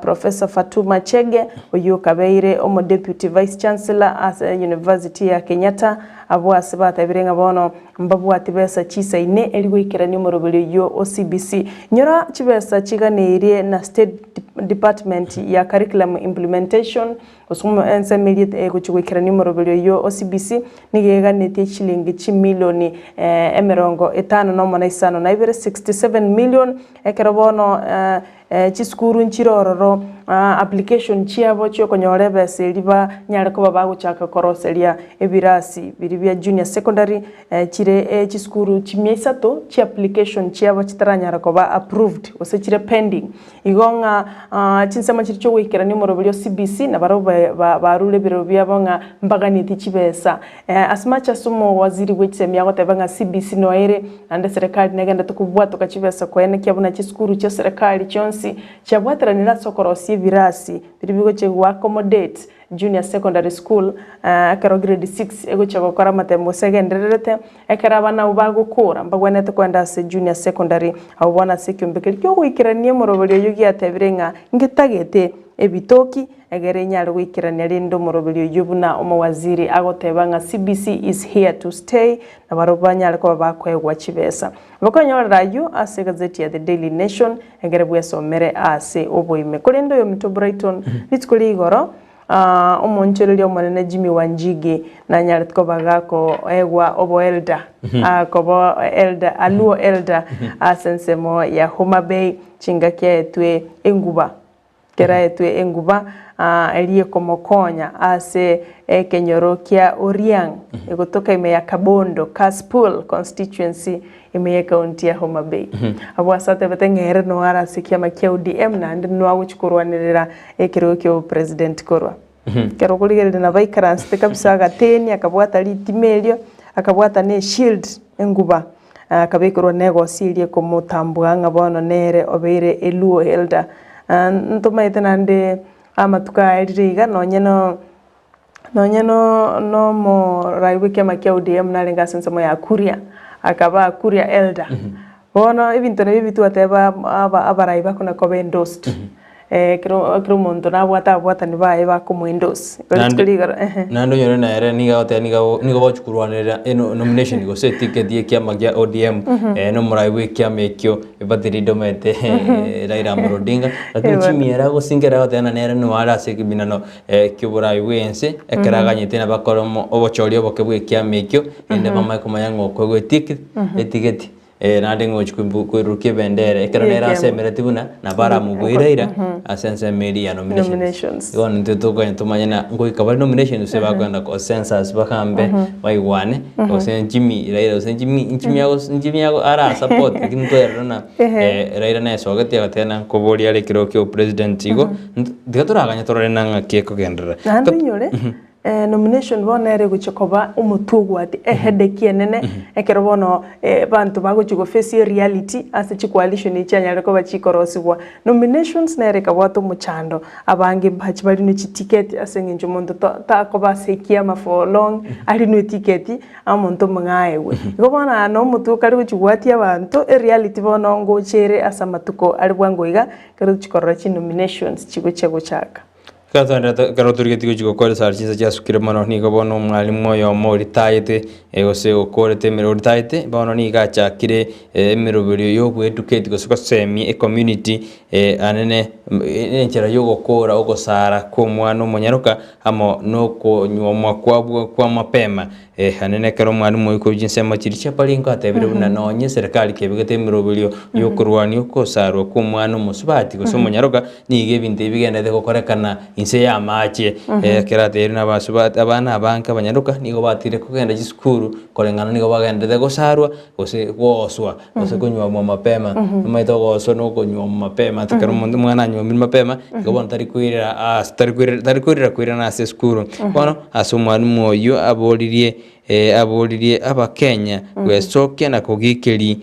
Professor Fatuma Chege uyu kabeire omo deputy vice chancellor at University ya Kenyatta abwa sibata birenga bono mbabu atibesa chisa ine eligwikirani umuroberio yo OCBC nyora chibesa chiganire na State Department ya Curriculum Implementation osumo ensemeli kuchigwikirani umuroberio yo OCBC nigeganete shilingi chimilioni emerongo etano no mona isano na ibere 67 million ekerabono chiskuru nchirororo application chiabo chyo konyorebe seliba nyale ko baba guchaka koroselia ebirasi biribya junior secondary chire chiskuru chimyesato chi application chiabo chitaranyara ko ba approved ose chire pending igonga chinsema chiricho wikirani muroberio CBC na baro barule biro byabonga mbagani tichibesa as much as sumo waziri wechisemya gotebanga CBC noere ande serikali negenda tukubwa tukachibesa ko ene kyabuna chiskuru cha serikali chonsi chabwataranira sokorosi virasi biribigo che accommodate junior secondary school akaro grade 6 ego chagokora matembo segenderete ekara bana ubagukura mbagwenete kwenda se junior secondary abona sekyumbekeri cyo gwikiranie muroberio yugi atebirenga ngitagete ebitoki egere nyari gwikirania rindo muroberio yubuna omowaziri agotebanga CBC is here to stay na barobanya aliko bakwegwa chibesa bakonyorera yu ase gazeti ya The Daily Nation egere bwesomere ase oboime kurindo yo mito Brighton litskuli igoro omonchereri omonene Jimmy Wanjigi na nyaritko bagako egwa obo elder kobo elder aluo elder asensemo ya Homa Bay chingakia etwe enguba kera etwe enguba elie komokonya ase kenyorokia Oriang egotoka ime ya Kabondo Kaspool constituency ime ya county ya Homa Bay abwa sate betengere no ara sikia makia ODM na ndi no aguchikurwanirira ekero kyo president korwa kero kuligere na vaikarans tekabisa gateni akabwata litimelio akabwata ne shield enguba akabekorwa negosirie komutambwa ngabono nere obeire eluo elder ntomaite nande amatuka eriga nonyeno no mo raiwe kema kia ODM nalenga sensemo ya Kuria akaba Kuria elder bono ebintu ne bibitu ateba abaraiba kuna kobe endorsed kero monto na bwata ni bae ba como endos nando nyore na era niga ote niga bochukurwanira nomination go se ticket ye kia magia ODM no muraiwe kia mekyo ebatiri domete Raila Amolo Odinga lakini chimiera go singera ote na nere no ara se kibinano kyoburaiwe ense ekeraga nyetena bakoromo obochorio bokebwe kia mekyo ende mama ko mayango ko ticket nande ngochi kwirukia bendera ekero nera asemere tibuna na bara mugwiraira asense media nominations iwan nteto kwa ntumanya na ngoi kabali nominations se bakwenda ko census bakambe baigwane osen Jimmy Raila osen Jimmy yago ara support lakini to erona Raila na sogati agatena kobori ale kirokyo president igo digatura ganya torore nanga kieko gendera nyore nomination bonere guchikoba umutugu ati headache nene ekero bono bantu bagochigo face reality ase coalition ichanya ko bachikorosibwa nominations nere kabwato muchando abange bachi bali no ticket ase nginjo mondo ta ko basekia ma for long ali no ticket amonto mngaewe go bona no mutugu kali guchigwati abantu reality bono ngochere asa matuko ali bwangoiga kero chikorochi nominations chigo chego chaka Karoturigeti kuchiko kore sarchinsa jasukire mono ni gobono mwalimu yo mo retired gose okorete mero retired bono ni gacha kire emirobiri yo ku educate gose semi community anene enchera yo gokora ogosara ko mwana omunyaruka amo no ko nyomwa kwa mapema hanene kero mwalimu yuko jinsema chiricha palingo atebire buna nonye serikali kebigete emirobiri yo kurwani okosarwa ko mwana omusubati gose omunyaruka ni gebinte bigende gokorekana inse ya mache kerate na basubati abana abanka abanyaruka nigo batire kugenda gisukuru kolengana nigo bagende gosarwa gose goswa gose kunywa mu mapema maito goso no kunywa mu mapema takero mwana nywa mu mapema nigo bon tari kwira na sukuru bono asumwalimu oyo abolirie abakenya gwesokia na kugikiri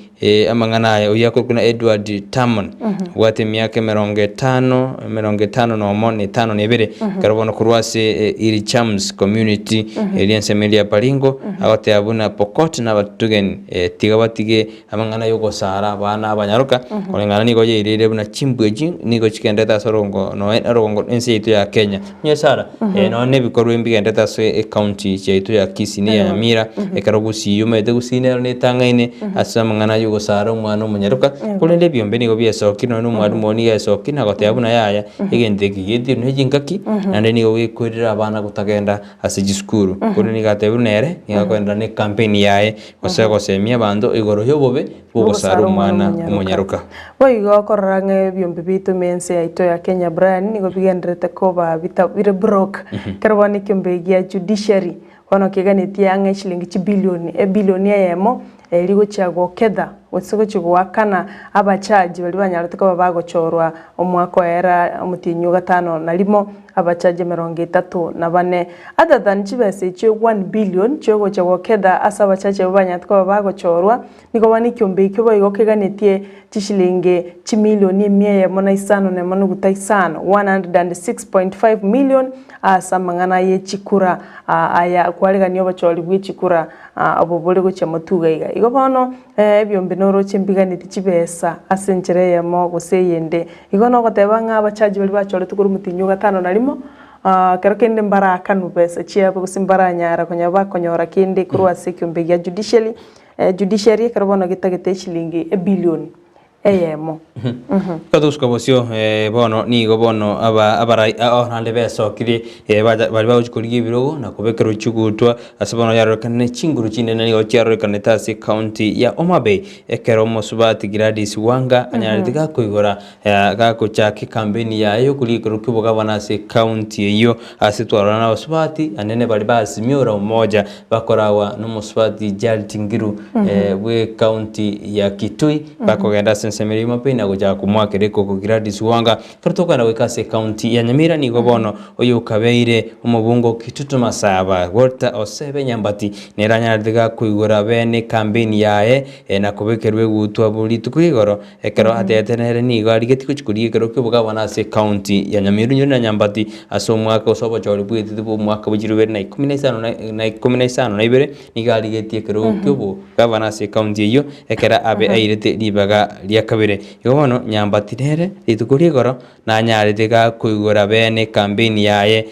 amangana ayo yakokuna Edward Tamon wate miaka 50 no moni 5 nebere karbono kurwase iri Chams community eliense media palingo awate abuna Pokot na batugen tigabatige amangana yo gosara abana abanyaruka kolengana nigo yirire buna chimbweji nigo chikendeta sorongo no arongo ense itu ya Kenya nyesara no ne bikorwe mbigendeta so county chetu ya Kisini Mira ekarogusi yumete gusine ne tangaine asamangana yugo sara umwana omunyaruka kulende byombe nigo byesokino no mwari moni yesokina goteabuna yaya igendeki yedi nejingaki nande nigo wikurira abana gutagenda asijisukuru kulende gatebunere nigakwenda ne campaign yae gosemia bando igoro yobobe bugosara umwana omunyaruka boigo korrange byombe bitu mense yaito ya Kenya Brian nigo bigendrete ko ba bire broke karwani kyombe ya judiciary ono kiganiti yange shilingi bilioni yemo ligo chago keda wetsoko chigwakana abachaji bali banyarutiko bagochorwa omwako era omutinyu gatano nalimo abachaji 34 other than chibese che 1 billion chogo chago keda asa abachaji banyarutiko bagochorwa niko bani kyombe kyo boigo kiganitie chishilingi chimilioni 106.5 million asa mangana ye chikura aya kwalega niyo bacholi bw'chikura obobole gocha motugaiga igo bono byombe noro chimbiganiti chibesa asenjere yamo guseyende igo no goteba nga abachaji bali bachole tukuru mutinyu gatano nalimo kero kende mbaraka nubesa chiabo gusimbara nyara konya bakonyora kende kurwa sekyombe ya judiciary kero bono gitagete shilingi billion eyemo kaduska bosio bono nigo bono abara orande besokiri bali bawuchikuriye birogo na kubekero chugutwa asabono yarokane chinguru chinene nigo cyarokane tasi county ya Omabay ekero mosubati Gladys Wanga anyaritiga kuigora gako chaki campaign yayo kulikoro kiboga banase county iyo asitwara na osubati anene bali basimyora umoja bakorawa no mosubati Jaltingiru we county ya Kitui bakogenda semeri mapena goja kumwakereko ko Gladys Wanga kartoka na wekase county ya Nyamira nigo bono oyo kabeire umubungo kitutu masaba Walter Osebe Nyambati neranya diga kuigora bene campaign yae na kubekerwe gutwa buri tukigoro ekero atetenere nigo arigeti kuchikuriye kero kibuga banase county ya Nyamira nyona Nyambati asomwaka osobo chori bwiti bu mwaka bujirwe na 15 na ibere nigo arigeti kero kibu gabanase county yo ekera abe airete libaga kabere yobono Nyambati nere litukuriye goro na nyarite ga kuigora bene campaign yae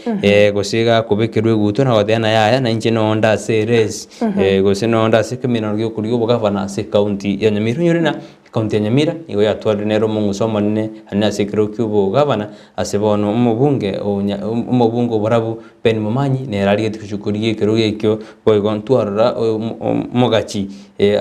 gosiga kubekerwe guto na wadena yae na inje no onda series gose no onda se kemino ryo kuriyo bugavana se county ya Nyamira nyorena kaunti ya Nyamira igo yatwara nero mungusoma nne hana sekero kubo gavana asebono umubungo borabu Ben Mumanyi ne rali gitushukuriye kero gekyo boygo ntwara mogachi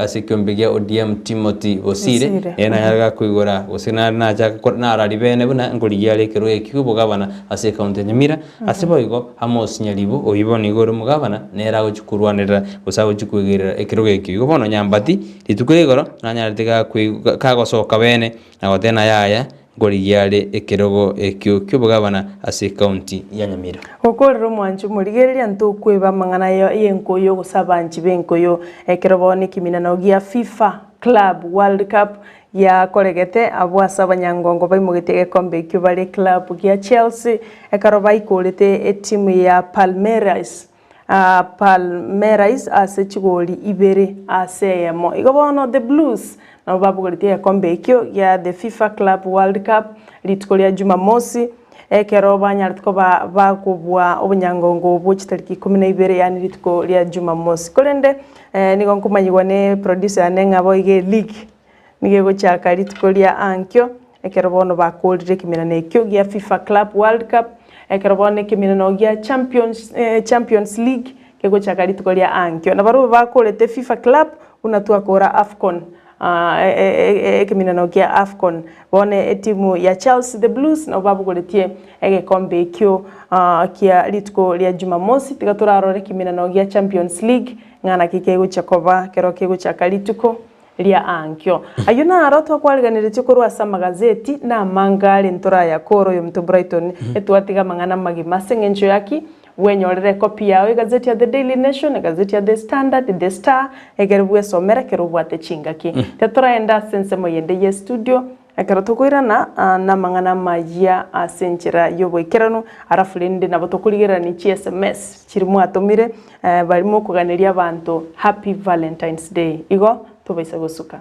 asekyo mbigia ODM Timothy Bosire ena yaga kuigora gusina na jaka na rali bene buna nguriya lekero gekyo bo gavana ase kaunti ya Nyamira aseboygo Amos Nyalibo oyibona igoro mugavana ne ra gukurwanira gusago chikugira ekero gekyo bono nyambati litukwigoro nanyaritiga kagosoka bene na gotena yaya ngorigiare ekirogo ekyo kyobugabana ase county ya Nyamira okorero mwanju murigereria ntukweba mangana yenkoyo gusabanji benkoyo ekirogo ni kiminano gia FIFA Club World Cup ya koregete abwasa abanyangongo baimugite gekombe kyo bari club gia Chelsea ekaroba ikorete timu ya Palmeiras ase chigori ibere ase yamo igobono the Blues na babugoritie kombe kyo ya the FIFA Club World Cup litkolia Jumamosi ekeroba nyartko bakubwa obunyangongo buchitariki 12 yani litkolia Jumamosi kolende nigonkumanyigwa ne producer nengabo ige league nigego chaka litkolia ankyo ekerobono bakolire kiminane kyo ya FIFA Club World Cup ekerobone kiminano gia Champions League kego chakari tukolia ankyo na baru bakolete FIFA Club unatua kora AFCON kiminano gia AFCON bone timu ya Chelsea the Blues na babu koletie egekombe kyo kia litko lia Jumamosi tigaturarore kiminano gia Champions League ngana kikego chakova kero kego chakalituko lia ankyo ayuna aroto kwaliganire chikuru asa magazeti na mangale ntora ya koro yo mtu Brighton etwatiga mangana magi masengencho yaki wenyorere copy yawe gazeti ya The Daily Nation gazeti ya The Standard The Star egerubwe somera kerubwate chingaki tetora enda sense moyende ye studio akarotokwira na mangana majia asenchira yoboikerano arafulinde nabotokuligera ni SMS chirimu atomire barimo kuganiria abantu Happy Valentine's Day igo tubaisa gusuka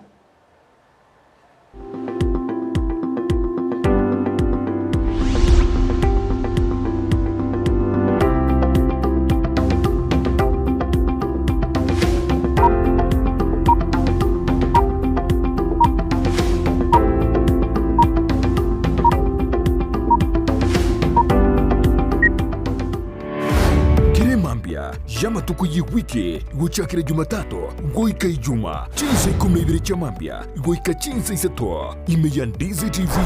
Yama tuku yi wiki guchakire Jumatatu goika Ijuma chinsa 12 cha mambia goika chinsa isato imeya DZTV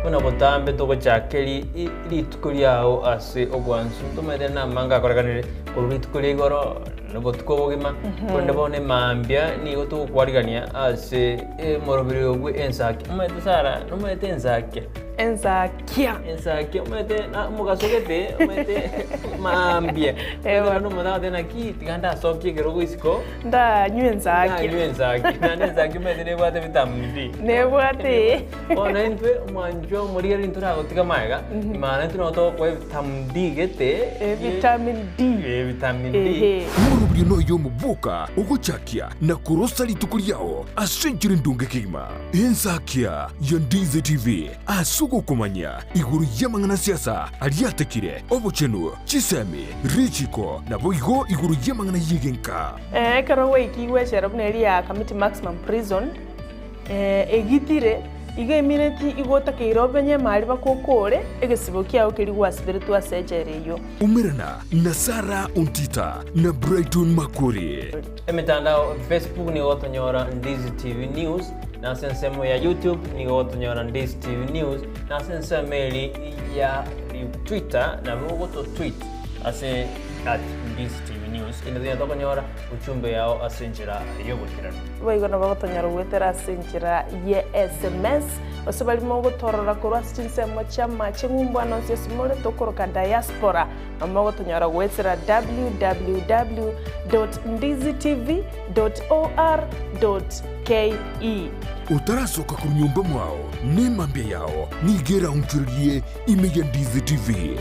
una botambe to chakeri litukuliao ase ogwansu tumere na manga koraganire kuritukulia igoro no tukobogima konde bone mambia ni goto kwarigania ase morobiri ogwe ensaki umete sara no mete ensaki enzakia umete na mugasogete umete mambia ewa no mada tena ki tiganda soki gerogo isiko nda nyenzaki na nenzaki umete ne bwate vitamini ne bwate ona entwe manjo moriya rintura gotiga maiga imana tuno to kwa vitamini gete vitamin D murubiri no yo mubuka uguchakia na kurosa litukuliao asenchire ndunge kigima enzakia ya DZTV asugo kumanya iguru yamangana siasa aliatekire obochenu chisemi richiko na boigo iguru yamangana yigenka karawe ikiwe sharabneri ya Kamiti Maximum Prison egitire iga imineti igota keirobenye mali bakokore egesibo kiao kiri gwasibiritu asejereyo umirana na Sara Untita na Brighton Makuri emitandao Facebook ni gotonyora Ndizi TV News na sensemo ya YouTube ni gotonyora Ndizi TV News na sensemeli ya Twitter na bogoto tweet ase @Ndizi TV News ina tokonyora uchumbe yao asenjira yobukirano baigona bagotonyora gwetera asenjira ye SMS osebalimo gotorora korwa sinsemo chama chingumbwana sesimole tokoroka diaspora amagotonyora gwetera www.ndizitv.or.ke utarasoka ku nyumba mwao ni mambia yao nigera umchuririe imeya DZTV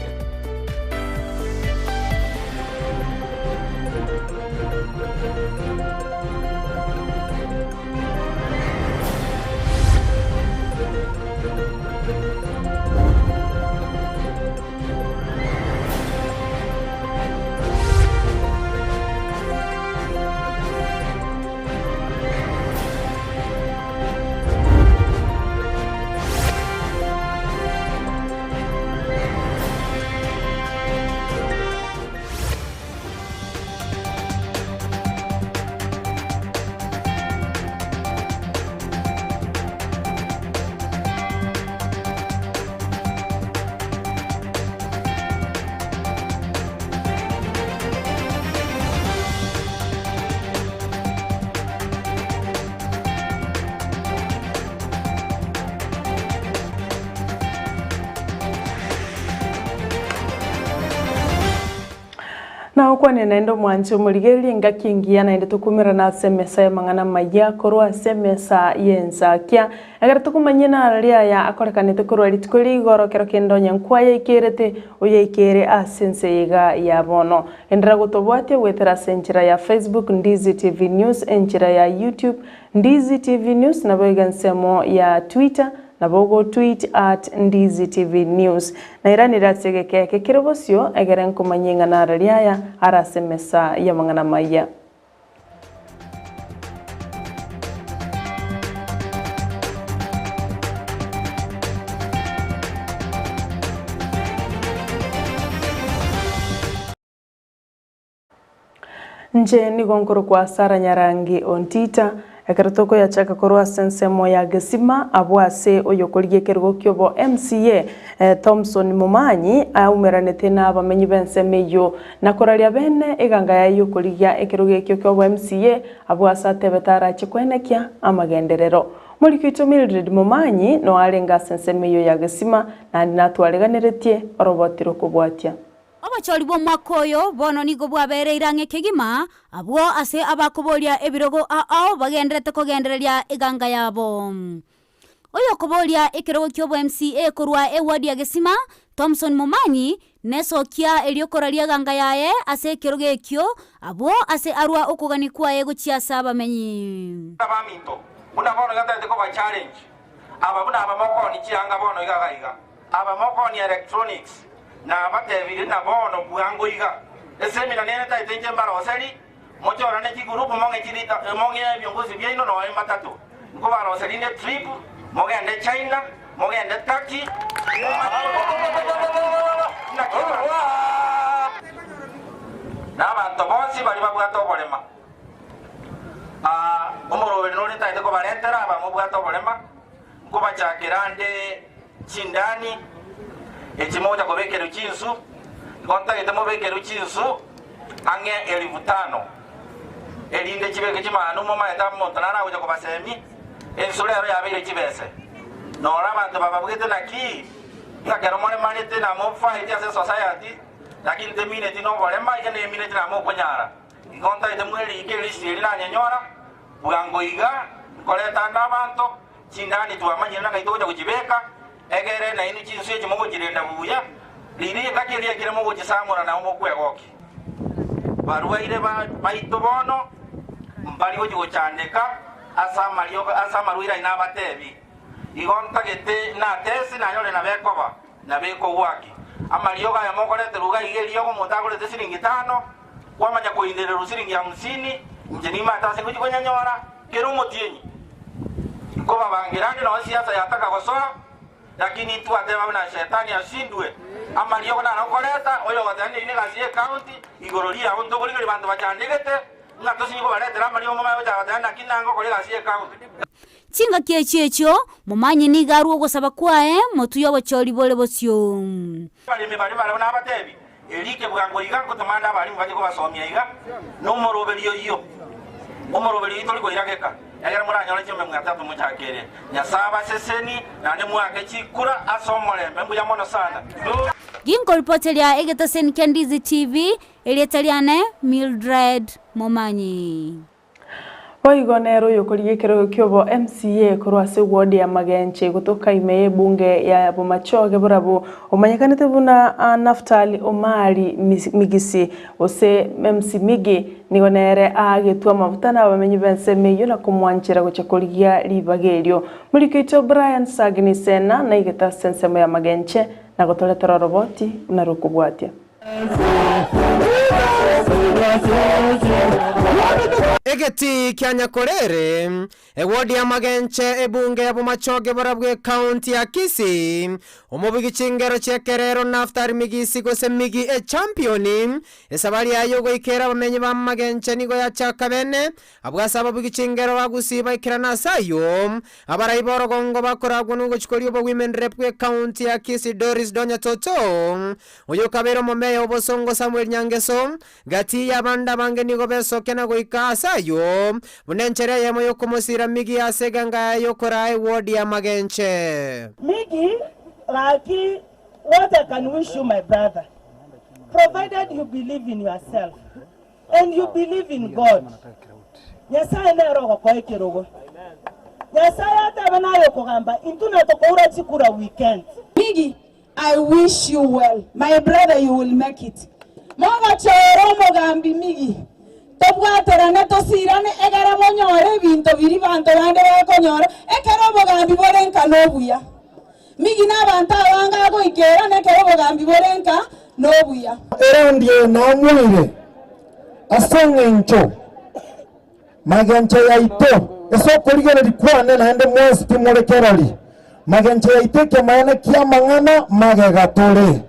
na okwane naendo mwancho muligeli ngakingia naende tukumira na semesa ya mangana maya korwa semesa yenza kya agar tukumanyina aria ya akorekanete korwa litukuri igorokero kendo nyankwaye ikirete uye ikere asense yiga ya bono endera gutobwate wetera senjira ya Facebook Ndizi TV News, enjira ya YouTube Ndizi TV News, na boigansemo ya Twitter na bogo tweet @Ndizi TV News na irani ratsegeke kekirobosyo egeren kumanyenga na rariaya arasemesa ya mangana maya. Nje ni gonkoro kwa Sara Nyarangi Ontita ekeretoko ya chaka korwa sensemo ya gesima abwase oyokoliye kergo kyobo MCA Thompson Mumanyi aumeranete na bamenyi bensemeyo nakoralia bene eganga ya yokoliya ekeroge kyobo MCA abwasa tebetara chikwenekya amagenderero Mulikito Mildred Mumanyi no alenga sensemeyo ya gesima na natwaleganeretie orobotiro kubwatia Abachori bo makoyo bono nigo bwabere irange kegima abwo ase abakobolia ebirogo ao bagendrete kogendereria iganga yabo oyo kobolia ekirogo kyobo MCA korwa ewadi ya gesima Thompson Mumanyi nesokia eliokoralia ganga yae ase ekirogo ekyo abwo ase arwa okugani kwa ego chiasa bamenyi abaminto unabono gatete ko ba challenge ababuna abamoko ni chianga bono igagaiga abamoko ni electronics na batebiri na bono buango iga esemina nene ta itenje mbaroseri mochora ne kigurupu monge chirita monge byongozi byino no matatu ngo baroseri ne trip monge ande China monge ande Turkey na bantu bonsi bali babwato bolema umuro no ne ta ite ko barentera aba mu bwato bolema ngo bachakirande chindani ekimoja kobekero chinsu konta getamo bekero chinsu ange 1500 elinde chibeke chimanu mama etamo tonana uja kobasemi ensulero yabere chibese no rabantu bababugete naki ngakero mone manete na mo fight ya society lakini temine tino bole maike ne mine tino mo konyara konta etemweli ikeli siri na nyanyora bugango iga koleta nabantu chindani tuamanyira ngaitoja kujibeka egere na ini chinsu ye chimogo jirenda buya liri kakiri ekire mogo chisamura na umo kwegoki barua ile baito bono mbali go chichandeka asa maruira ina batebi igonta gete na tesi na yole na bekoba na beko waki amalioga ya moko lete ruga igeli yogo mutagole te siringi 5 kwamanya kuinderero siringi 50 njeni mata se kuji nyanyora kerumo tienyi ko babangirani no siasa yataka gosoa lakini tu atema na shetani ashindwe amalio na nokoleta oyo gatani ine gasie county igororia onto kuri bantu bachandegete ngato singo baletera amalio mama yo gatana kinango kuri gasie county Chinga kiechio Mumanyi ni garuo gosaba kwae motu yo bachori bole bosyo bali na batebi elike bwango igango tomanda bali mbaje ko basomya iga no morobelio yo omorobelio itoli ko irageka egera muranya ole chembe mwatatu muchakere nyasaba seseni nande mwake chikura asomole membu ya mono sana Ginko reporteria egeta sen Ndizi TV elietaliane Mildred Mumanyi Oigonero yokoliye kero kyobo MCA korwa se ward ya Magenche kutoka imeye bunge ya Bomachoge burabo omanyakanete buna Naftali Omari Migisi ose MC Migi nigonere agetua mavutana abamenyi bensemeyo na kumwanchira guchakoliya libagerio mulikito Brian Sagnisena na igeta sensemo ya Magenche na gotoletera roboti unarukubwatia Egeti kyanya korere ewodi ya Magenche ebunge ya Bomachoge barabwe county ya Kisii omubigi chingero chekerero Naftali Migisi gose Migi championi esabali yayo goikera bamenyi ba Magenche nigo ya chakabene abwasaba bigi chingero bagusiba ikirana sayo abarayiboro gongo bakoragwa nugo chikoriyo bo women rep we county ya Kisii Doris Donya Toto oyo kabero momeyo obosongo Samuel Nyangeso gati ya banda bange nigo besoke na goika sayo bunenchere yemo yo kumusira Migi aseganga yo korai ward ya Magenche Migi, Lucky, what I can wish you, my brother. provided you believe in yourself and you believe in God. Nyasaye nero ko koekirogo. Nyasaye ata banayo kugamba intuna to kura chikura weekend. Migi, I wish you well. My brother, you will make it. Moga choro mogambi Migi. Topwa terane to sirane egara monyore binto biri banto bande ko nyore ekero mogambi borenka nobuya. Migi na banta wanga ko ikera ne kero mogambi borenka nobuya. Erandie na mwire. Asongencho. Maganche yaito. Eso kuligana dikwane na ende mwezi timolekerali. Maganche yaito ke maana kia mangana magagatole.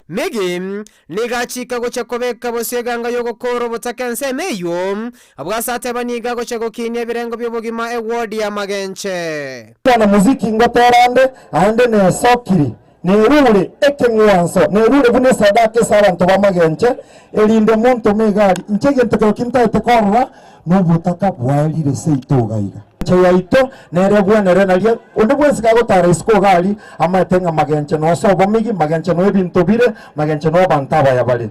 Migi nigachika gocha kobeka boseganga yogo koro botakense meyo abwasate baniga gocha gokinia birengo byobogima eward ya Magenche. Kana muziki ngoterande ande ne sokiri nerure ekengwanso nerure bune sadake sabantu bamagenche elinde muntu megari nchegente ko kinta tekorwa nobutaka bwalire seitogaiga chayaito nerebwa nerenalia onde bwese gagotara isko gari amatenga Magenche no so bomigi Magenche no ebintu bire Magenche no bantaba yabale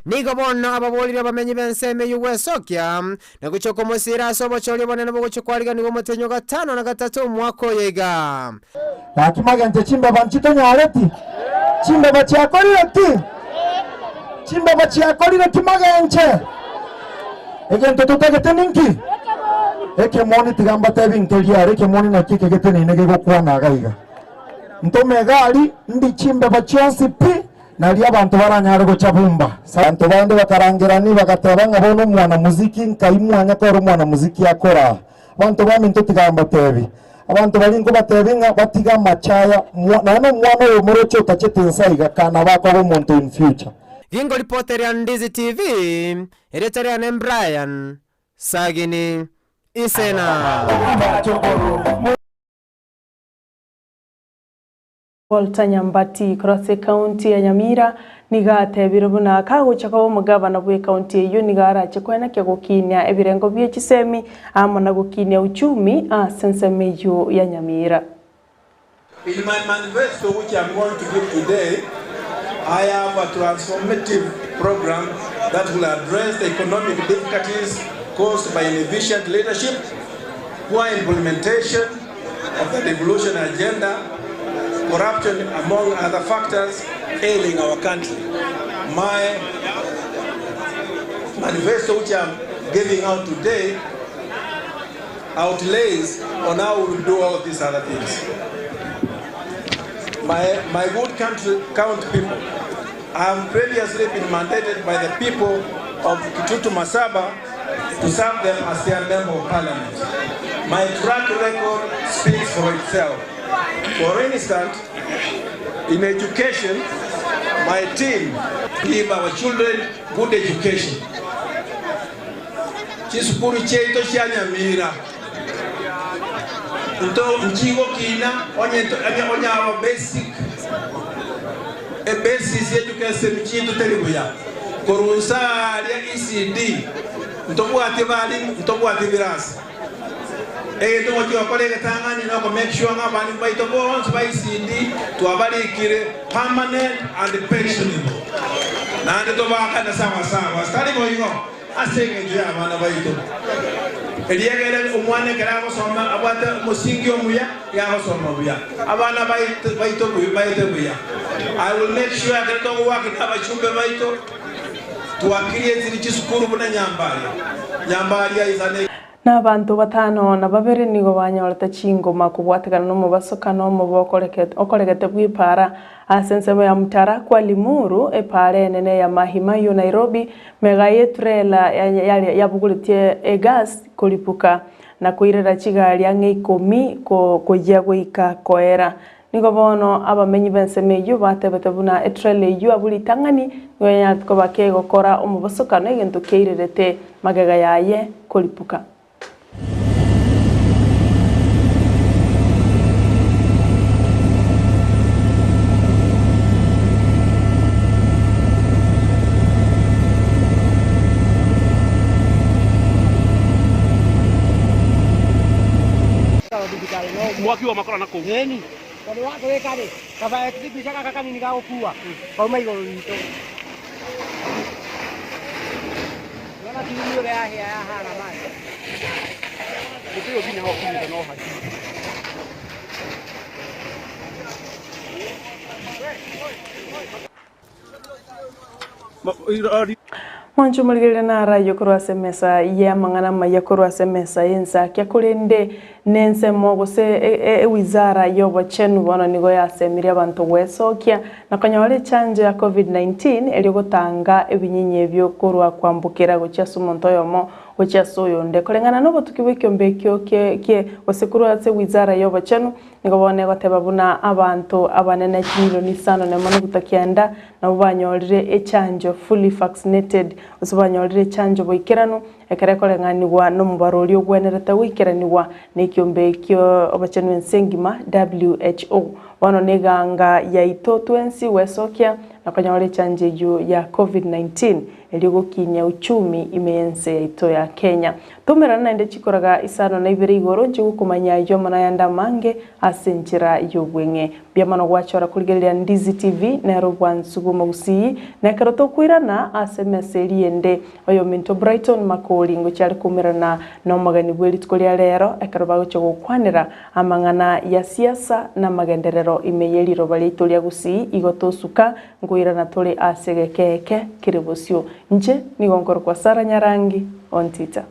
nigo bono ababolire bamenyi benseme yuwesokia naguchoko musira sobo choli bonene boguchikwariga nigo mutenyo gatano na gatatu mwako yega Laki Magenche chimba banchito nyareti chimba bachiakorireti chimba bachiakorireti Magenche egento tutagete ninki eke moni tigamba tebinkelia eke moni na kike gete nege gokwana gaiga ntome gari ndi chimba bachionsi pi na lia bantu baranyare gochabumba bantu bande bakarangirani bagatabanga bono mwana muziki nkaimwanya ko mwana muziki akora bantu baminto tigamba tebi abantu balingo batebinga batiga machaya nano mwana yo morocho tachetinsa kana bako bo muntu in future. Vingo reporter ya Ndizi TV editor ya Brian Sagini Isena Walter Nyambati Cross County ya Nyamira nigate birubuna kagucha ko mugabana bwe county iyo nigara chikwena kyo gukinya ebirengo bye chisemi amona gukinya uchumi sensemeyo ya Nyamira. In my manifesto which I'm going to give today, I have a transformative program that will address the economic difficulties caused by inefficient leadership, poor implementation of the devolution agenda, corruption among other factors ailing our country. My manifesto which I'm giving out today outlays on how we will do all of these other things. My good country people, I have previously been mandated by the people of Kitutu Masaba to serve them as their member of parliament. My track record speaks for itself. For instance, in education, my team give our children good education. Chisukuru cheito cha Nyamira. Nto mchigo kina onye our basic education mchindo teribuya korunsa ya ECD ntobu atibali ntobu atibirasa ndo mwakiwa kolega tangani na ko make sure ngabani baito bonse ba ECD to abalikire permanent and pensionable na ndo bakana sawa sawa stari boyingo asenge nje abana baito eliyegere umwane kerago soma abata musingi omuya yago soma buya abana baito buya. I will make sure that don't work in abachumbe baito tuwakirie ziri chisukuru buna nyambari izane na bantu batano na babere nigo banyorata chingoma kubwatikana no mubasokano okoregete bwipara asensemo ya Mtara kwa Limuru epare nene ya Mahima yo Nairobi megaye trailer ya bugulitie egas kulipuka na kuirera chigari yange 10 kujya gwika koera nigo bono abamenyi bensemeyo batebetabuna etrailer yo abulitangani ngoyatko bake gukora umubasokano egento keirerete magaga yaye kulipuka. mwaki wa makora na kou eni tondu wa gwika ri kaba exhibition kaka kanini ga gukua kauma iguru ritu yana timu ule ya hana mai ndio binya ho kuita no haki Mwancho muligere na rayo kurwa semesa ya mangana maya kurwa semesa yensa kya kurende nense mogose wizara yobo chenu bono nigo ya semiria abantu wesokia na kanyawale chanjo ya COVID-19 eli gutanga ebinyinyi byo kurwa kwambukira gocha sumonto yomo gocha soyo nde kolengana no botukibwe mbekyo ke osekurwa se wizara yobo chenu nigo bone goteba buna abantu abanene milioni 5 ne mono gutakienda na banyorire echanjo fully vaccinated usobanyorire chanjo boikirano ekare kolenganiwa no mubarori ogwenereta wikiraniwa nekiombe kyo obachenu ensengima WHO wano neganga ya ito twensi wesokia na kanyawale chanje yu ya COVID-19 eligo kinya uchumi imense ya ito ya Kenya tumera naende chikoraga isano na ibiri igoro njigu kumanya yo mana yanda mange asenchira yobwenge biamano gwachora kuligelia Ndizi TV na robwan sugu magusi na karoto kwirana asemeseli ende oyo Minto Brighton makoli ngo cyari kumirana no magani bweli tukolia lero ekarobago cyo gukwanira amangana ya siasa na magenderero imeyeli robali tolia gusi igotosuka ngoirana tole asegekeke kiribosio nje ni gonkoro kwa Sara Nyarangi on Twitter.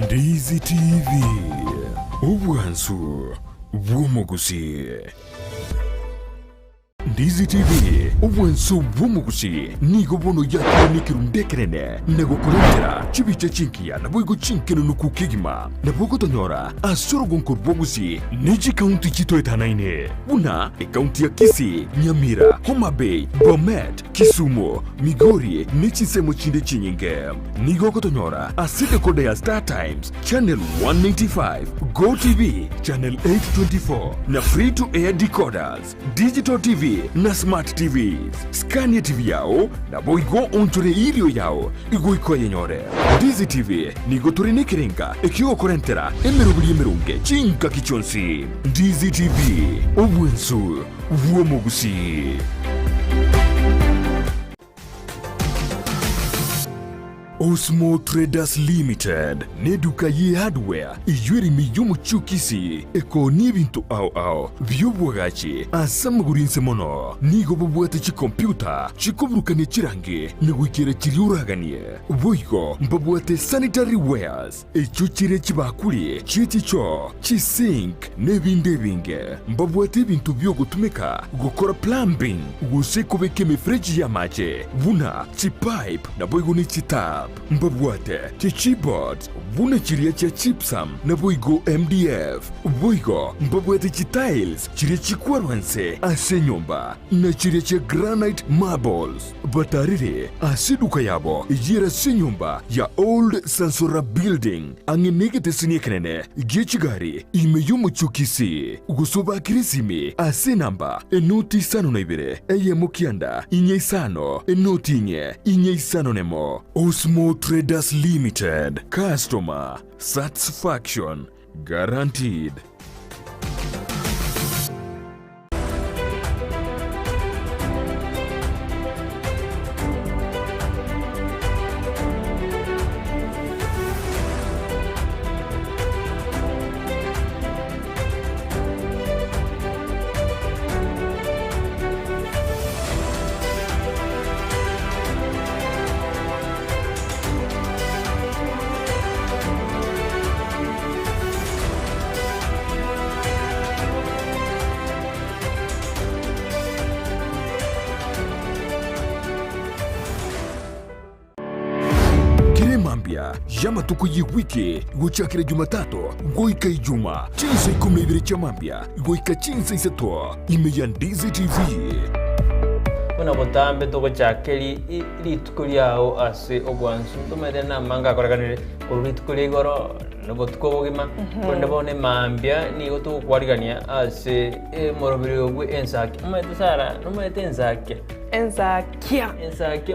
Ndizi TV obwansu bw'omugusi. Ndizi TV obwansu bw'omugusi nigo bono yakiranikiru ndekerene nego kurentera chibicha chinkia na boigo chinkeno nukukigima na bogo tonyora asoro gonkor bwogusi niji kaunti chito etanaine buna kaunti ya Kisii, Nyamira, Homa Bay, Bomet, Kisumu, Migori nichi semo chinde chinyinge nigo kotonyora asite kode ya Star Times channel 195 Go TV channel 824 na free to air decoders digital TV na smart TVs Scania TV yao na boigo ontore ilio yao igo iko yenyore Ndizi TV nigo turine kirenga ekio korentera emerunge chinka kichonsi Ndizi TV obwensu bw'omugusi. Osmo Traders Limited neduka ye hardware iyuri miyumu chukisi eko nibintu au byobwagachi asamugurinse mono nigo bubwate chi computer chikubrukane chirange negwikira chiriuraganie boigo mbabwate sanitary wares echuchire chibakuli chichicho chisink nebindebinge mbabwate bintu byogutumika gukora plumbing gusekubeke mifreji ya mache buna chipipe na boigo ni chitap mbabwate chichibot buna chiria cha chipsam na boigo MDF boigo mbabwate chitiles chiria chikwarwanse ase nyumba na chiria cha granite marbles batarire asiduka yabo yira se nyumba ya Old Sansora Building angenegete siniekenene gechigari imeyumu chukisi gusoba kirisimi ase namba enoti sano na ibere eye mukianda inye sano enoti inye sano nemo Osmo Traders Limited. Customer satisfaction guaranteed. yama tuko ye wiki guchakira Jumatatu goika Ijuma chinsa 12 cha mambia goika chinsa isato imeya Ndizi TV. Muna botambe toko chakeli litukuli yao ase ogwansu tumede na manga koraganire litukuli goro nabo tukobogima konde bone mambia ni goto kwarigania ase morobiri ogwe ensaki umete sara numete ensaki enzakia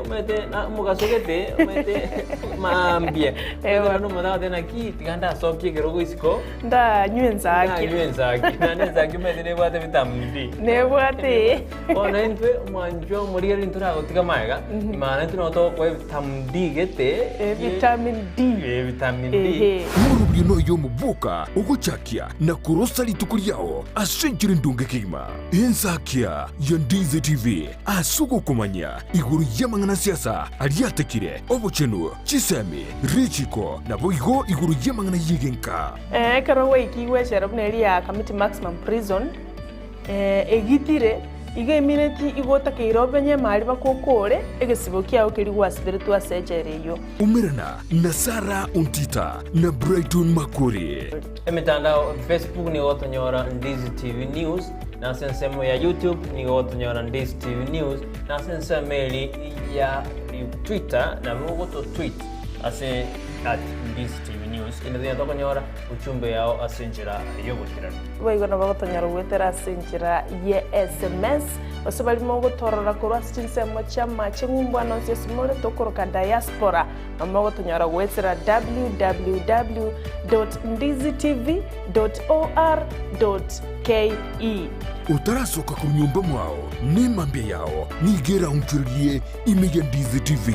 umete na mugasogete umete mambia ewa no mada tena ki tiganda sokye gerogo isiko nda nyenzaki na nenzaki umete ne bwate vitamdi ne bwate ona intwe manjo muriya lintura gotika maiga imana intwe to ko vitamdi gete vitamin D Morobiri no yo mubuka uguchakia na kurosa litukuli yao asenjire ndunge kima enzakia ya Ndizi TV asugo kumanya iguru y'amangana siasa aliatekire obuchenu chisemi richiko na boigo iguru y'amangana yigenka karo wiki weshera buneri ya Kamiti Maximum Prison egitire iga minute igota kirobenye mali bakokore egesibo kyao kiri gwasibire twasejereyo umirana na Sara Untita na Brighton Makuri emitandao Facebook ni otonyora Ndizi TV News na sensemo ya YouTube ni otonyora Ndizi TV News na sensemo ya Twitter na mwoto tweet ase @Ndizi TV News ina tokonyora uchumbe yao asenjira yobukirano baigona bagotonyora gwetera asenjira ye SMS osabali mogo torora korwa sinsemo chama chingumba no sesimole tokoroka diaspora amago tonyora gwetera www.ndizitv.or.ke utarasoka ku nyumba mwao ni mambia yao nigera unchurie imeya Ndizi TV.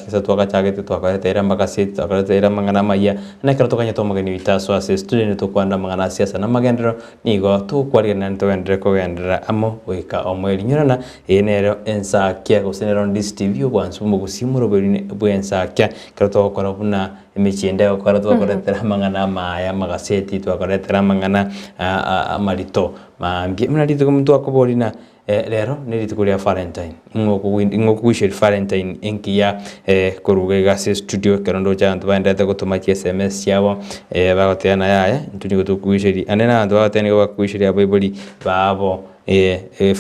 kisa twakachagete twakaretera makasiti twakaretera mangana maya nakira tukanya tomageni bitaso ase student tukwanda mangana siasa na magendero nigo tukwarigana ntwendere kogendera amo wika omweli nyurana enero ensakia gosenero Ndizi TV obwansu mugusimuro bwensakia kira twakora buna emichende okora twakaretera mangana maya magaseti twakaretera mangana amarito mambye mnalito kumtu akoborina lero nilitukulia Valentine ngokuwishe Valentine enkia koruge gase studio kerondo chantu baendete gutuma SMS yabo bagoteana yaya ntuni gutukuwishe anena antu bagoteana bakuwishe Bible babo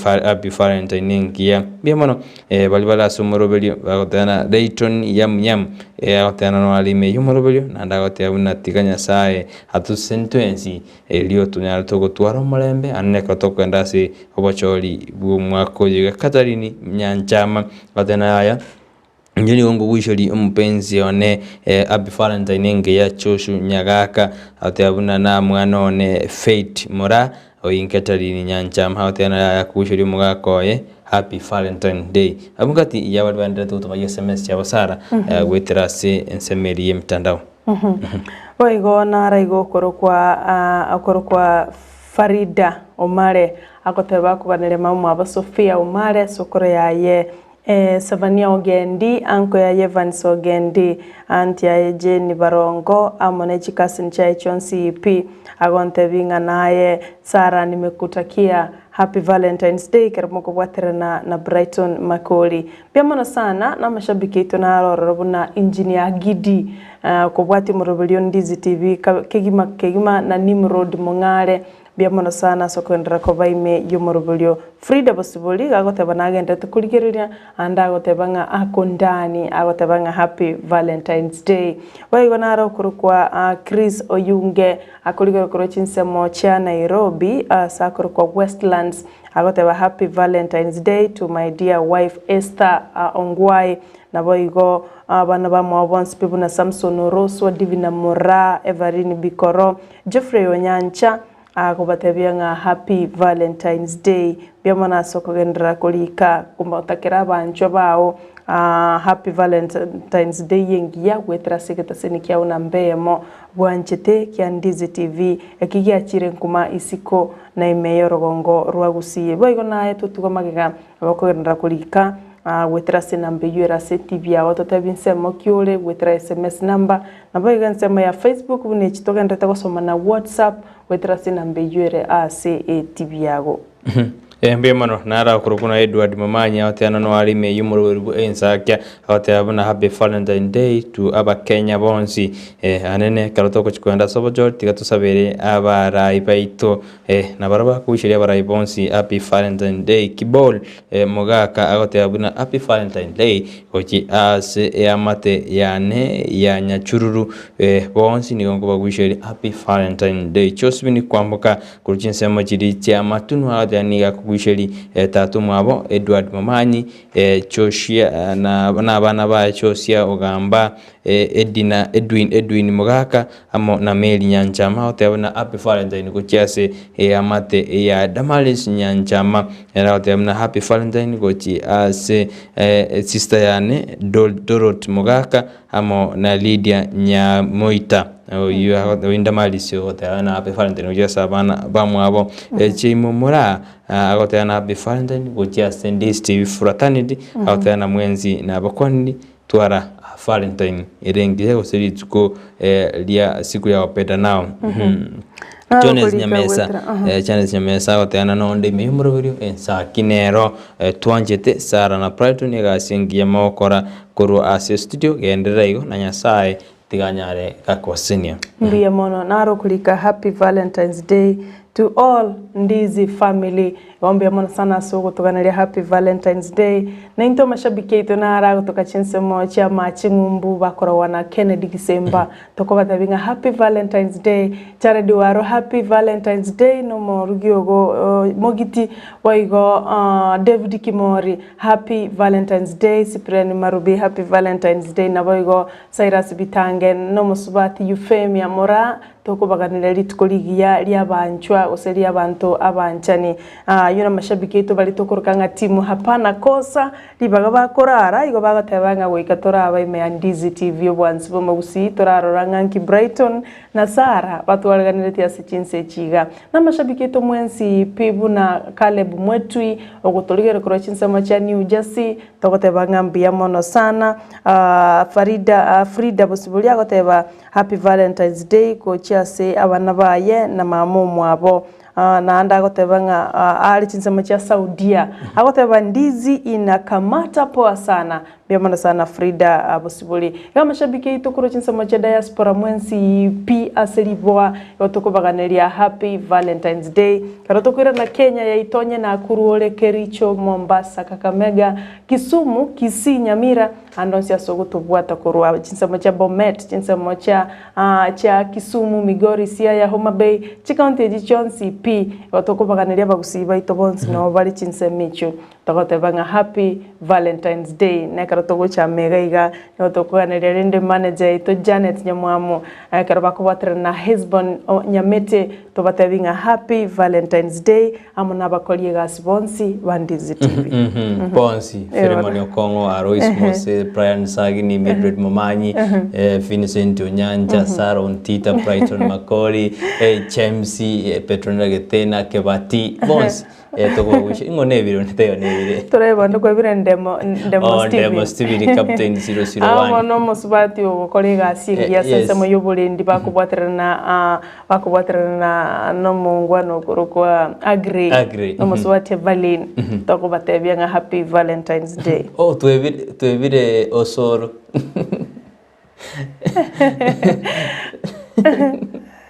happy Valentine enkia biamono bali bala sumorobeli bagoteana Dayton yam bagoteana no alime yumorobeli nanda goteana tiganya sae hatu sentence elio tunyala togotwara mulembe aneka tokwenda se obocholi bwumwako yiga Katarini Nyanchama batena yaya njeni wangu wisholi mpenzi one happy Valentine nge ya choshu nyagaka atabuna na mwana one Fate Mora oyinkatarini Nyanchama hatena ya kuwisholi mugako happy Valentine Day abungati ya wadwandira tutuma SMS ya Sara weterase ensemeri mtandao oigo nara igo korokwa Farida Omare akoteba kubanere mamu aba Sofia Omare sokoro yaye Savania Ogendi anko ya Evans Ogendi anti ya Jenny Barongo amone chikasin cha CP agonte binga naye Sara nimekutakia happy Valentine's Day kermoko bwaterana na Brighton Makoli pia mona sana na mashabiki itu na rorobuna engineer Gidi ko bwati morobelio Ndizi TV kegima na Nimrod Mongare biamono sana sokondra ko baime yumurubulyo Frida Bosibuli agoteba nagenda tukurigiriria anda agoteba nga akondani agoteba nga happy Valentine's Day baigona aro kurukwa Chris Oyunge akurigiro kuro chinsemo cha Nairobi sakuru kwa Westlands agoteba happy Valentine's Day to my dear wife Esther Ongwai na boigo bana ba mwabons pibu na Samson Roswa Divina Mora Everine Bikoro Jeffrey Onyancha kubatebia nga happy Valentine's Day biamana sokogendra kulika kumbatakira bancho bao happy Valentine's Day yengia gwetera segeta senikia una mbemo bwanchete kya Ndizi TV ekigia chire nkuma isiko na imeyo rogongo rwagusiye boigo naye tutugomagega abakogendra kulika gwetera sinambe yuera TV ya watotabinse mokiole gwetera SMS number na boiga nsema ya Facebook bune chitogendra gusoma na WhatsApp gwetera sinambe yuera TV yago Mbe mano nara kurukuna Edward Mamanya ateana no alime yumuru ensakya ateabana happy Valentine's Day to aba Kenya bonsi anene karotoko chikwenda sobojo tigatusabere abarai baito na baraba kuishiria abarai bonsi happy Valentine's Day kibol mogaka ateabana happy Valentine's Day ochi ase amate yane ya nyachururu bonsi nigongo bagwishiria happy Valentine's Day chosbini kwamboka kuruchinsema chiri cha matunu ateaniga kuisheri tatu mwabo Edward Mamanyi Choshia na bana ba Choshia ogamba Edwin Mogaka amo na Meli Nyanchama otabana happy Valentine ko chiase amate ya Damaris Nyanchama era otabana happy Valentine ko chi ase sister yane Dorot Mogaka amo na Lydia Nyamoita winda malisio otabana happy Valentine ko chiase bana bamwabo chimumura agotana happy Valentine ko chiase Ndizi TV fraternity agotana mwenzi na abakwani twara Valentine irengiye guseri tuko lia siku ya wapenda nao Jones Nyamesa otana nonde memorabilio ensa kinero twanjete Sara na Brighton yagasingiye mokora kuru ase studio genderaigo na Nyasaye tiganyare gakwasinia mbiye mono naro kulika happy Valentine's Day to all Ndizi family ombe mono sana sugo tuganale happy Valentine's Day na into mashabiki yetu nara kutoka chinsemo cha machingumbu bakora wana Kennedy Gisemba toko batabinga happy Valentine's Day charedi waro happy Valentine's Day no morugiogo mogiti waigo David Kimori happy Valentine's Day Cyprian Marubi happy Valentine's Day na waigo Cyrus Bitange no musubati Euphemia Mora toko baganira litukoligia lya banchwa oseli abantu abanchani yuna mashabiki yetu bali tokorokanga timu hapana kosa libaga bakorara igo bagatebanga goikatora abaime ya Ndizi TV obwansi bo magusi toraroranga nki Brighton na Sara batwalganire tia sechinse chiga na mashabiki yetu mwensi Pibu na Caleb Mwetwi ogotoligere korochinse macha New Jersey tokotebanga mbia mono sana Frida Bosibuli agoteba happy Valentine's Day ko chiase abana baye na mamu mwabo na anda agotebanga ali chinsemo cha Saudia agoteba Ndizi inakamata poa sana biamana sana Frida Bosibuli ya mashabiki yetu kuro chinsemo cha diaspora mwensi P aseliboa yotoko baganeria happy Valentine's Day karotokwira na Kenya ya Itonye na Kuruole Kericho Mombasa Kakamega Kisumu Kisii Nyamira andonsi asogotobwata kurwa chinsemo cha Bomet chinsemo cha Kisumu Migori Siaya Homa Bay County Jichonsi P yotoko baganeria bagusiba itobonsi no bali chinsemicho tokotebanga happy Valentine's Day na karotogo cha megaiga yotoko ganeria rende manager ito Janet Nyamwamu karabako watra na Hezbon Nyamete to batebinga happy Valentine's Day amona bakolie gasbonsi Ndizi TV bonsi Filemon Okongo Arois Mose Brian Sagini Mildred Momanyi Vincent Onyanja Sara Ontita Brighton Makori Chemsi Petrona Getena Kebati bonsi toko wish ingone biro nteyo nebire tureba ndo kwebire ndemo Stevie captain 001 no musubati okolega singia sensemo yobulendi bakubwaterana no mungwano kurukwa agri no musubati Valin toko batebya nga happy Valentine's Day tuebire osoro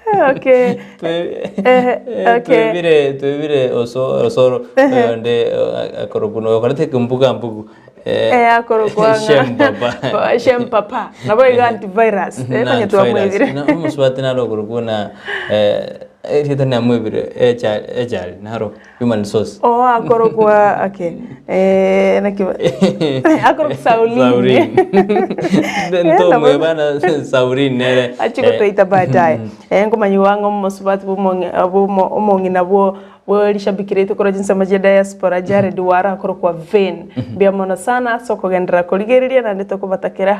Okay. Tuivire osoro nde akorokuno okarete kumbuka mbuku akorokuanga shempapa nabo iga antivirus fanya tu amwevire na muswati na rokurukuna Rita na mwebire ejali naro human resource. Akorokwa okay. Nakiwa. Akorok Saurin. Nto mwebana Saurin nere. Achiko toita baadaye. Ngomanyi wango musubati bumongi nabo walishabikire tukora jinsa maje diaspora jare duwara akorokwa vein. Biamona sana soko gendera koligeria na ndetoko batakera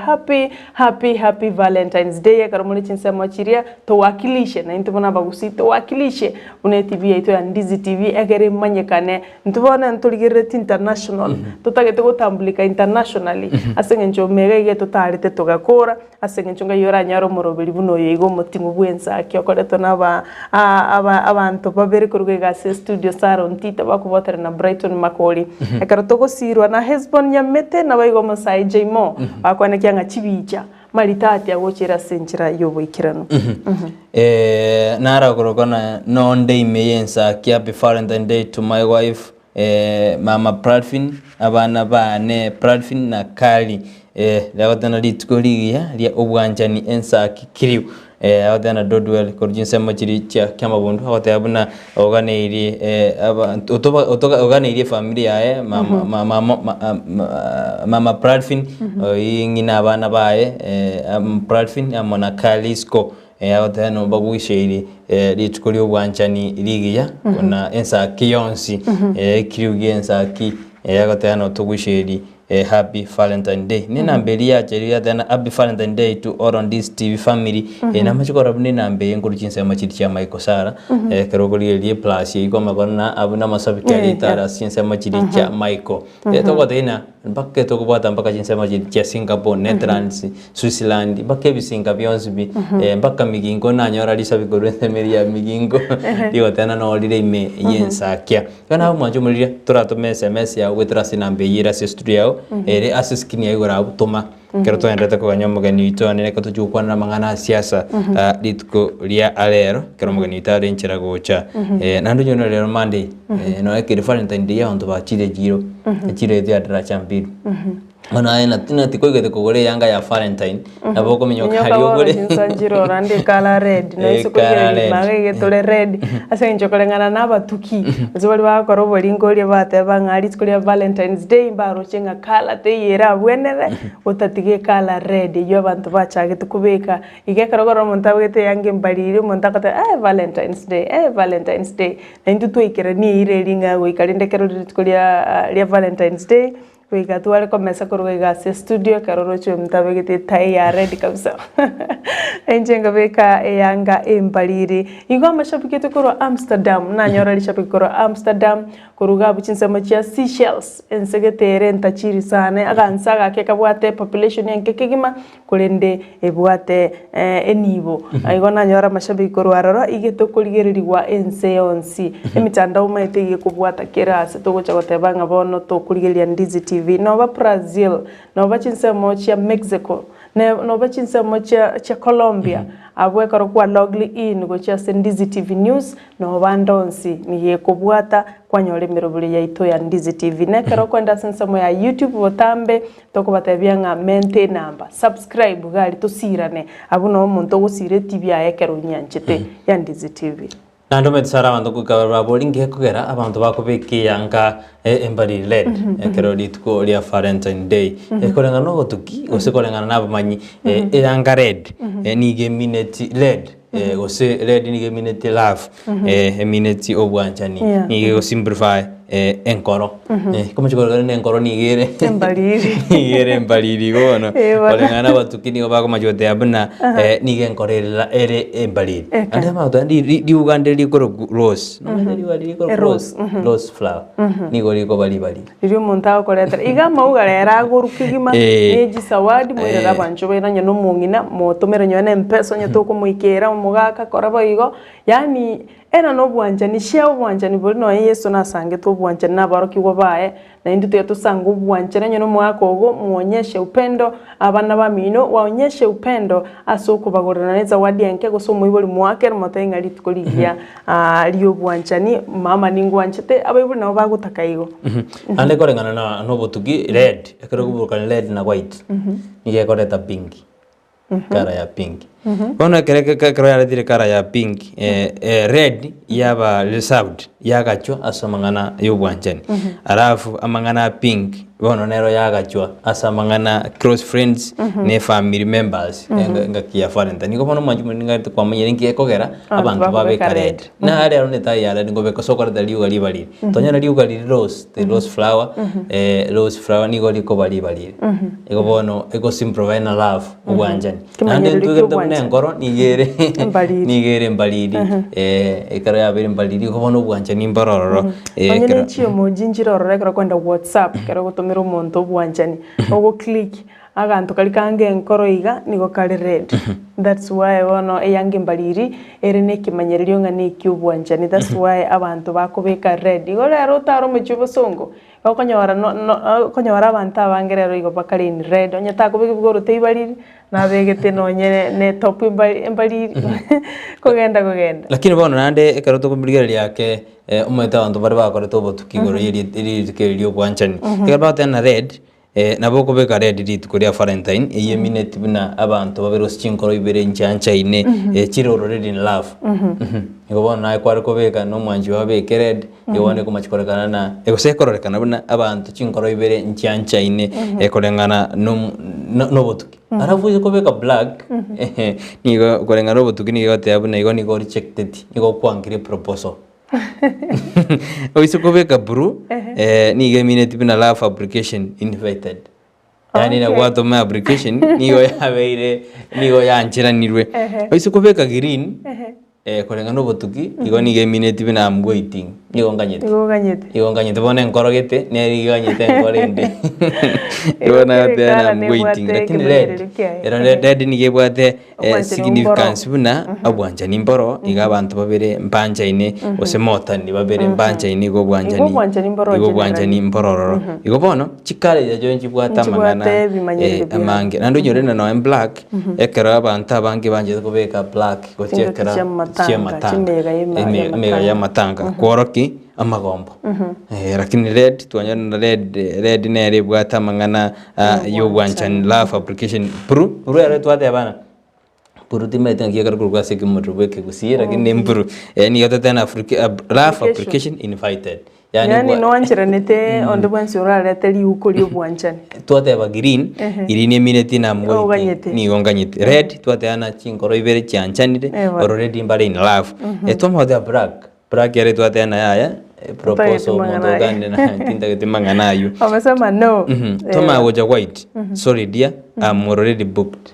happy Valentine's Day karomuli jinsa machiria to wakilishe na intubona bagusito wakilishe une TV yaito ya Ndizi TV egere manyekane ntubona ntuligire international tutagete gutambulika internationally asengenjo mega igeto tarite tugakora asengenjo ngayora nyaro morobiri buno yego mutima bwenza akyokoreto naba abantu babere kurugega studio Saron Tita bakubotera na Brighton Makoli ekarotoko sirwa na Hesbon Nyamete na baigo Masai Jmo bakwana kyanga chibicha maritati agochera senchira yoboikirano nara korokona nonde imeyensa happy Valentine Day to my wife Mama Pradfin abana bane Pradfin na Kali lagotana litkoliya lia obwanjani ensa kikiriu awatana Dodwell korjinse machiri cha kyamabundu awatabuna oganeiri otoka oganeiri familia mama Pradfin ingina abana bae Pradfin amona Kalisco awatana bagwishiri litkoli obwanjani ligiya kuna ensa kiyonsi kiriugi ensa ki awatana tugwishiri happy Valentine Day. Nina mbeli ya cheria tena happy Valentine Day to all on this TV family. Na machikora nina mbe nguru chinse machiri cha Michael Sara. Kerogoli elie plus yiko makona abuna masabiki alitara chinse machiri cha Michael. Toko tena mpaka toko bata mpaka chinse machiri cha Singapore, Netherlands, Switzerland, mpaka bisinga bionzi bi mpaka migingo na nyora lisa bigorente meria migingo. Digo tena no olire ime yensa kia. Kana mwanjo mulia turato SMS ya wetrasi na mbe yira se studio ere asiskini ya igora utoma kero to endete ko ganyo mugani ito anene ko tujukwa na mangana siasa litko lia alero kero mugani itare nchira gocha nandu nyono lero mande no ekire Valentine Day ya onto ba chire jiro chire dia dra champion Mana ena tina tiko igete kogore yanga ya Valentine na boko minyoka hari ogore nsanjiro rande kala red no isuko mage getole red asa njokolengana nabatuki zobali bakoro bolingoli bate bangari tikulia Valentine's Day baro chenga kala te yera bwenere utatige kala red yo abantu bachage tukubeka igekarogoro montabwete yange mbalire montakata Valentine's Day na ndu tuikere ni ire ringa go ikalinde kero tikulia lia Valentine's Day Wega tuwale komesa kuruga se studio karorocho mtabegete tai ya red kabisa. Enjenga beka yanga embaliri. Ingo mashabiki tukuru Amsterdam na nyora lishabiki kuru Amsterdam kuruga buchinsa machia Seychelles ensegete renta chiri sana agansaga keka bwate population yanke kegima kulende ebwate enibo. Ingo na nyora mashabiki kuru aroro igeto kuligerirwa ense onsi. Emitanda umaite yekubwata kera se togo chagotebanga bono to kuligeria Ndizi TV Nova Brazil Nova chinsa mocha Mexico Nova chinsa mocha cha Colombia abwe karokwa logli in gocha Ndizi TV News Nova ndonsi ni yekubwata kwa nyole mirobuli ya ito ya Ndizi TV ne karokwa nda sensa mo ya YouTube botambe toko batabyanga maintain number subscribe gali tosirane abuno omuntu ogusire TV ya ekero nyanchete ya Ndizi TV Nando metsara abantu kugabara bolinge kugera abantu bakubiki yanga embari led kero litko lia Valentine Day kolenga no gotuki ose kolenga nabo manyi yanga red ni gemineti led ose red ni gemineti love emineti obwanchani ni go simplify enkoro como chico ne enkoro ni gere embaliri gono kolenga na batuki ni bako majote abuna ni enkorela ere embaliri ande ma to di Uganda li ko rose no ndi wali ko rose flower ni go liko bali iri monta ko letra iga maugarera gorukigima eji sawadi mwera bancho bena nyo mungina motomero nyo na empeso nyo to ko muikera mugaka korabo igo yani ena no bwanjani cia bwanjani buri no Yesu nasange to bwanjani nabaroki babaye na indi tuya tusanga bwanjani nyo no mwako ogo muonyeshe upendo abana bamino waonyeshe upendo asoko bagorana neza wadi yanke gusoma ibori mwake mutenga litukoligia liyo bwanjani mama ningwanchete abayiburi nabo bagutaka igo ande korengana na no botugi red ekero kuburuka red na white nige koreta pink kara ya pink bona kero ya dire kara ya pink red yaba reserved yagachwa asamangana yobwanjani arafu amangana pink bona nero yagachwa asamangana close friends ne family members ngakia farenta niko bona manju ngati kwa manyere ngekogera abantu babeka red na ari arone tayara ngobeka sokora daliuga libali tonyana liuga li rose the rose flower niko liko bali ego bono ego simple na love ubwanjani nande tugenda mune ngoro nigere mbalidi ekara ya bere mbalidi ko bono ubwanjani mbarororo onyene chiyo mujinjiroro rekora kwenda WhatsApp kero gutumira umuntu ubwanjani ogo click agantu kali kange nkoro iga nigo kali red that's why bono eyange mbaliri ere nekimanyererio nga neki ubwanjani that's why abantu bakubeka red igo rero taro muchubo songo okonyora konyora abantu abangerero igo bakali in red onyata kubika bigoro teibaliri nabegete nonye ne top imbaliri kugenda lakini bono nande ekero to kumbirigereria yake umeta abantu bari bakore to botukigoro iri tukerio bwanjani ekaba tena red nabo kubeka red rit kuria Valentine minute bina abantu babero chinkoro ibere nchancha ine chiroro red in love ego bona nakwari kubeka no mwanji wabeke red yone kumachikorekana na ego sekororekana bina abantu chinkoro ibere nchancha ine ekorengana no botuki arafu kubeka black nigo korengana no botuki nigo tabuna igo nigo rejected nigo kwangire proposal oiso kubeka bru nige minute bina love application invited yani na kwato ma application nigo yabeire nigo yanchiranirwe oiso kubeka green korenga no botuki igo nige minute bina am waiting nigo nganyete bona nkorogete neri ganyete nkorende igo na tena am waiting lakini red nige bwate significance buna abwanjani mboro iga abantu babere mbanja ine osemota ni babere mbanja ine go bwanjani mbororo igo bono chikale ya jonji bwata mangana amange nando nyorena no en black ekera abantu abange banje kubeka black go chekera mega ya matanga kworoki amagombo lakini red tuanyana red nere bwata mangana yo bwanjani love application pru ya twate abana puruti mete ngiye karugurwa seke murubeke gusira lakini mburu ni yote tena love application invited yani no anchiranete onde bwansi orale atali ukuri bwanjani twate ba green iri ni minute na mwe ni onganyete red twate ana chinkoro ibere chanchanire already mbale in love tomo the black yare twate ana ya proposal mondo gande na tinda ketimanga nayo amesema no toma woja white sorry dear I'm already booked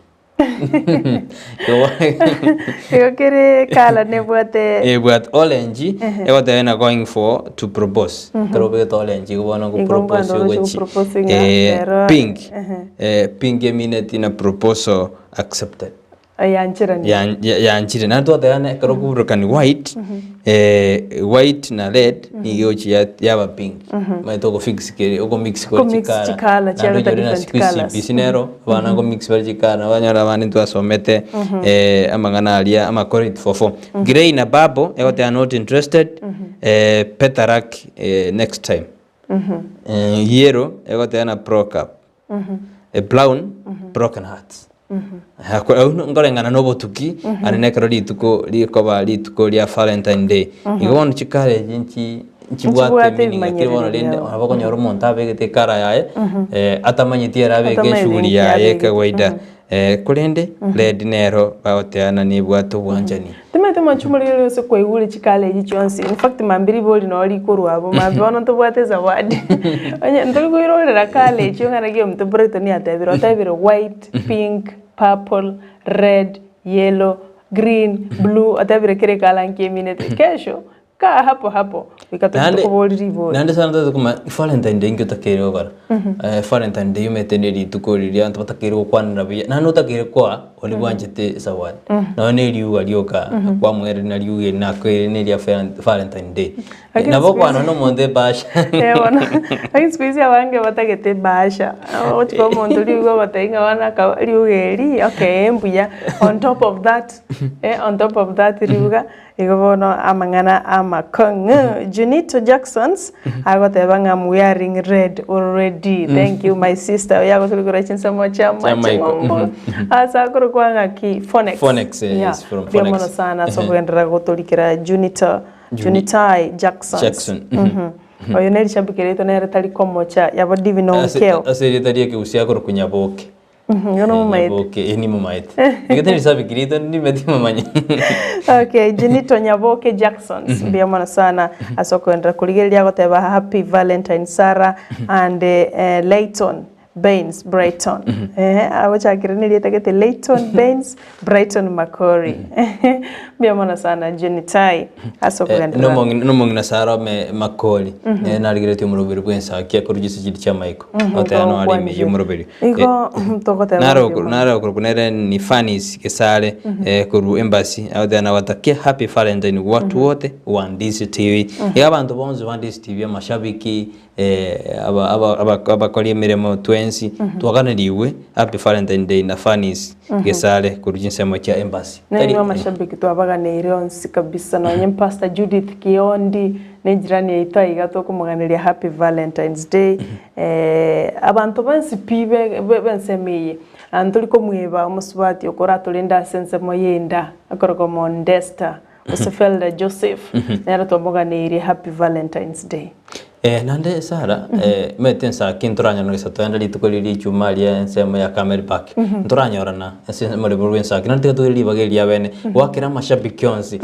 yo kere kala ne bwate bwat orange egote na going for to propose pero be to orange go bona go propose wechi pink pink minute na proposal accepted yanchire na to tayane karo kuburuka ni white white na red ni yochi yaba pink maito go fix ke go mix ko chikala na different colors bisinero bana go mix bari chikala banyara bani to asomete amangana alia ama correct fofo gray na babo ego they are not interested petarak next time yellow ego they na broke up brown broken hearts ngorengana no botuki anene karo lituko likoba lituko lya Valentine Day igona chikale jinchi chibwate mini ngakibona linde abako nyoro monta begete kara yae atamanyitiera bege shuri yae kawaida kulende red nero baoteana ni bwato bwanjani tumete manchumuliro se kwegule chikale gichonsi in fact mambiri boli no likuru abo mabona to bwate zawadi anya ndoli kuirolera kale chungana gyo mtobreto ni atabiro white pink purple red yellow green blue atabiro kere kala nke minute kesho ka hapo hapo ikatukuboliri bo nande sana to kuma Valentine Day ngyo takero bara Valentine Day meteneri tukoriria antu batakero kwanira biya nano takero kwa oli bwanjete sawadi na ne riu alioka kwa mwere na riu na kwe ne ria Valentine Day nabo kwana no monde basha bona squeeze wange batagete basha otiko mondo riu batainga wana ka riu eri okay mbuya on top of that riuga igobono amangana amakong Junito Jacksons agoteba ngam wearing red already. Thank you my sister yago tulikora chinsa mocha macho asa koro kwanga ki Phonex is from Phonex mono sana so kwendera gotolikira Junitai Jackson oyo neri shabikirito nere tali komocha yabo divino keo aseri tali ke usia koro kunyaboke no mate okay ni mate ngeteni sabikirito ni meti mamanya okay Junito Nyaboke Jacksons biamana sana asokwendera kuligeria goteba happy Valentine Sarah and Layton Baines Brighton awachakiranirie tagete Layton Baines Brighton Makori biamana sana Junitai asokwendera no mongina Sarah me Makori na rigirete umurobiri bwensa kia kurugisa giti cha Michael otano ali me umurobiri iko tokota naro kunere ni Fanis Kesale kuru embassy audana watakia happy Valentine watu wote wa Ndizi TV yabantu bonzo wa Ndizi TV mashabiki abakoliye miremo twensi twaganiriwe happy Valentine Day na Fanis Kesale kurujinsa mocha embassy nani wa mashabiki twabaganire onsi kabisa na nyem Pastor Judith Kiondi nejirani yaitaiga to kumuganiria happy Valentine's Day abantu bansi pibe bensemeye antuliko mweba umusubati okora tulinda sense moyenda akoroko Mondesta Usefelda Joseph nera twabaganire happy Valentine's Day. Nande Sara metensa kinturanya no satanda litukoliri chumalia ensema ya Camel Park nturanya orana ensema le burwensa kinante to libageli yabene wakira mashabiki onsi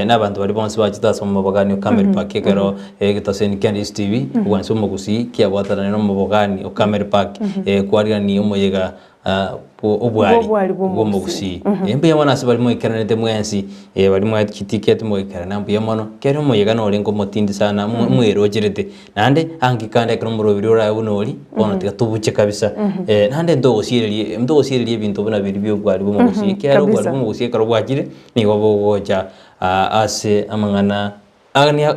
nabantu bari bonse bachita somo bogani Camel Park kero gitoseni Candice TV wanso mogusi kia bwatana no mobogani o Camel Park kwari ni omoyega obwali bomogusi embe yamana se bali moikeranete mwensi bali mwa ticket moikerana mbu yamono kero moyega no lengo motindi sana mwero jirete nande angikande kero murobiri ora unoli bona tika tubuche kabisa nande ndogosiririe bintu bana biri byobwali bomogusi kero bwali bomogusi kero bwagire ni gobogoja ase amangana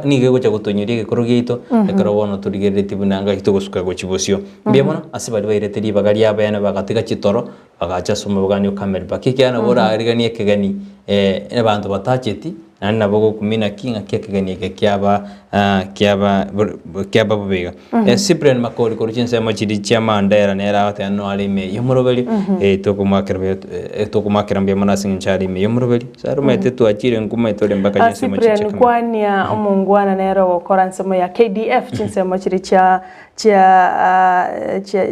nige gocha gutonyiri gikoro gito ekaro bono turigerete bunanga hito gosuka gochibosio mbiyamona asibali baireteri bagali abana bagatiga chitoro bagacha soma bugani Camel Park kiana bora arigani ekegani abantu batacheti nani nabo kumina kinga kekegani kyaba bubega Cyprian Makori korichinsa machiri chama ndera nera ate no alime yomurobeli tokumakira mbiyamona sinchari me yomurobeli sarumete tuachire nguma itole mbaka nyese machiche Cyprian kwania omungwana nero gukora nsemo ya KDF chinsemo chiri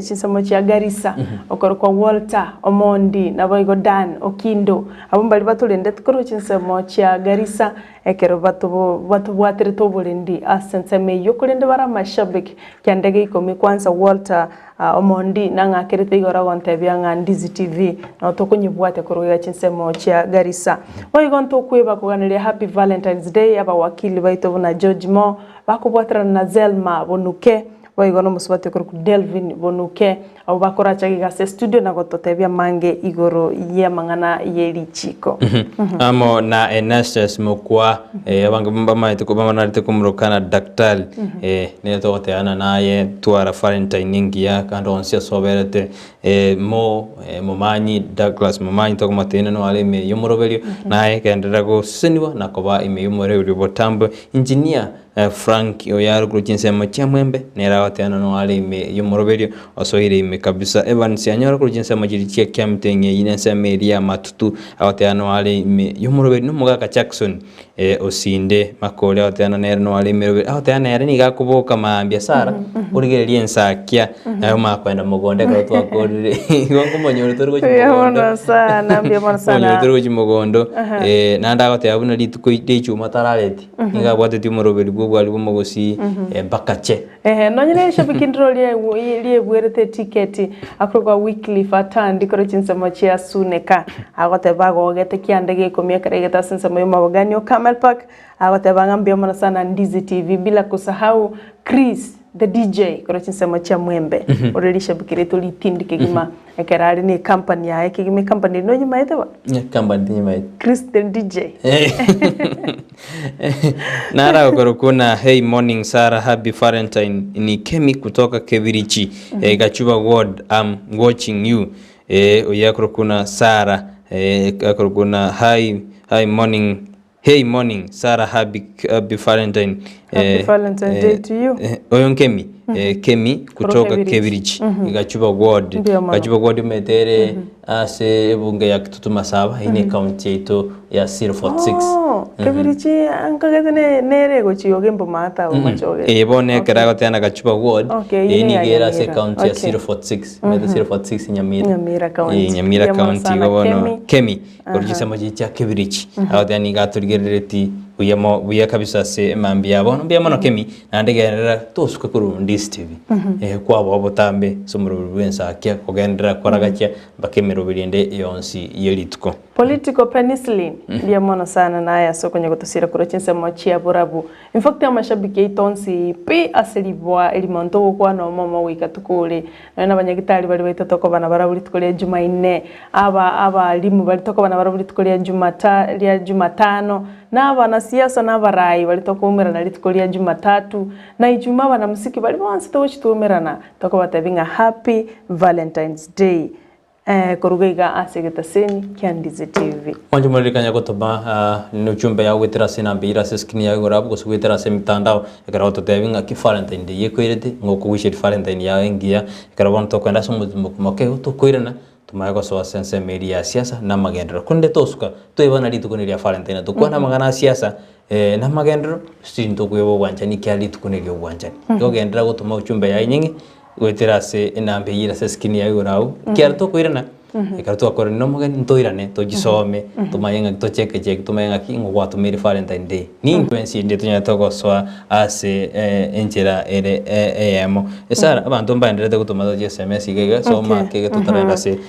chinsemo chia Garissa okoro kwa Walter Omondi nabo Dan Okindo abo mbali batulende tukoro chinsemo chia Garissa ekero batu bwatere tobulendi asenseme yokulende bara mashabiki kyandege ikomi kwanza Walter Omondi nanga kerete igora gontebya nga Ndizi TV na tokonyibwate kuruga chinsemo chia Garissa oigonto kweba kuganire happy Valentine's Day aba wakili baito na George Mo bakubwatira na Zelma Bonuke oigono musubate kuruku Delvin Bonuke abo bakora chagiga se studio na gototebya mange igoro ye mangana yeri chiko amo na Enastas Mokwa abangamba maite ko bamana rite kumurukana daktari ne to teana naye tuara Valentine ngia kando onsia soberete momanyi Douglas momanyi to kumatena no ale me yomurobelio naye kendera go seniwa nakoba ime yomorebelio botambo engineer Frank oyaro kuruchinsema chamwembe nera wateana no ale me yomorobelio osoire ime kabisa Evans anyara kuruchinsema jirichia kyamtenge inensema elia matutu awateana no ale me yomorobelio no mugaka Jackson osinde makole awateana nera no ale me awateana nera ni gakuboka maambia Sara urigererie nsakia ayo makwenda mugonde ko twakorire ngongo monyoro turi gochimogondo sana mbia sana monyoro turi gochimogondo nanda agote abuna lituko ichu matarareti ninga bwateti moroberi bwo bwali bomogosi bakache nonyene shabikindro lie bwerete ticket akroga weekly fatandi koro chinsemo chia Suneka agote bago gete kiandege komia karegeta sinsemo yomabogani o Camel Royal Park agotebanga mbia mwana sana Ndizi TV bila kusahau Chris the DJ kora chinsema cha mwembe orelisha bikire to litindi kigima ekerari ni company ya kigima company no nyima ete ba company nyima Chris the DJ nara okorokuna hey morning Sarah happy Valentine ni Kemi kutoka Kebirichi Gachuba ward I'm watching you oyakorokuna Sarah akorokuna hi morning hey morning Sarah happy Valentine Valentine Day to you oyon Kemi Kemi kutoka Kebirichi Gachuba ward metere ase bunge ya Kitutuma Saba ine county yetu ya 046 Kebirichi ankagete nere gochiyo gembo mata o machoge bone kerago tena Gachuba ward ini gera se county ya 046 meta 046 Nyamira county gobono Kemi gorjisa maji cha Kebirichi aho ni gaturgereti buya kabisa se mambi yabo mbia mono Kemi nandegerera tosuka kuru Ndizi TV kwa bo botambe somuro bwensa kya kogendera koragacha bakemero birinde yonsi yelitko political penicillin ndia mono sana naye soko nyagotosira kuro chense mochia burabu in fact amashabiki itonsi pi aselibwa elimonto kwa no mama wika tukule na banyagitari bali baitotoko bana barabuli tukule Jumaine aba limu bali toko bana barabuli tukule Jumatano na bana siasa na barai bali toko umera na litukule Jumatatu na Ijumaa bana musiki bali bonse to chitumerana toko batabinga happy Valentine's Day korugaiga asegeta seni kya Ndizi TV Wanju mwalikanya kotoba nuchumbe ya wetera sena mbira seskini ya gorabu kuswetera se mitandao ekara to tebinga ki Valentine Day yekoirete ngoko wishe Valentine ya engia ekara bonto kwenda somo moke to koirana tumaye so sense media siasa na magendero kunde tosuka toibana litukunelia Valentine to kwana magana siasa na magendero stinto kwebo wanchani kya litukunelia wanchani yogendera gotuma uchumbe ya nyingi wetera se enambe yira se skini ya gorau kyarto koirana ekarto akore no mogani ntoirane to gisome tumayenga to cheke tumayenga kingo watu meri Valentine Day ni influence ndi tunya toko swa ase enjera emo esara abantu mbandere gutuma to SMS igega so ma kege tutarenda se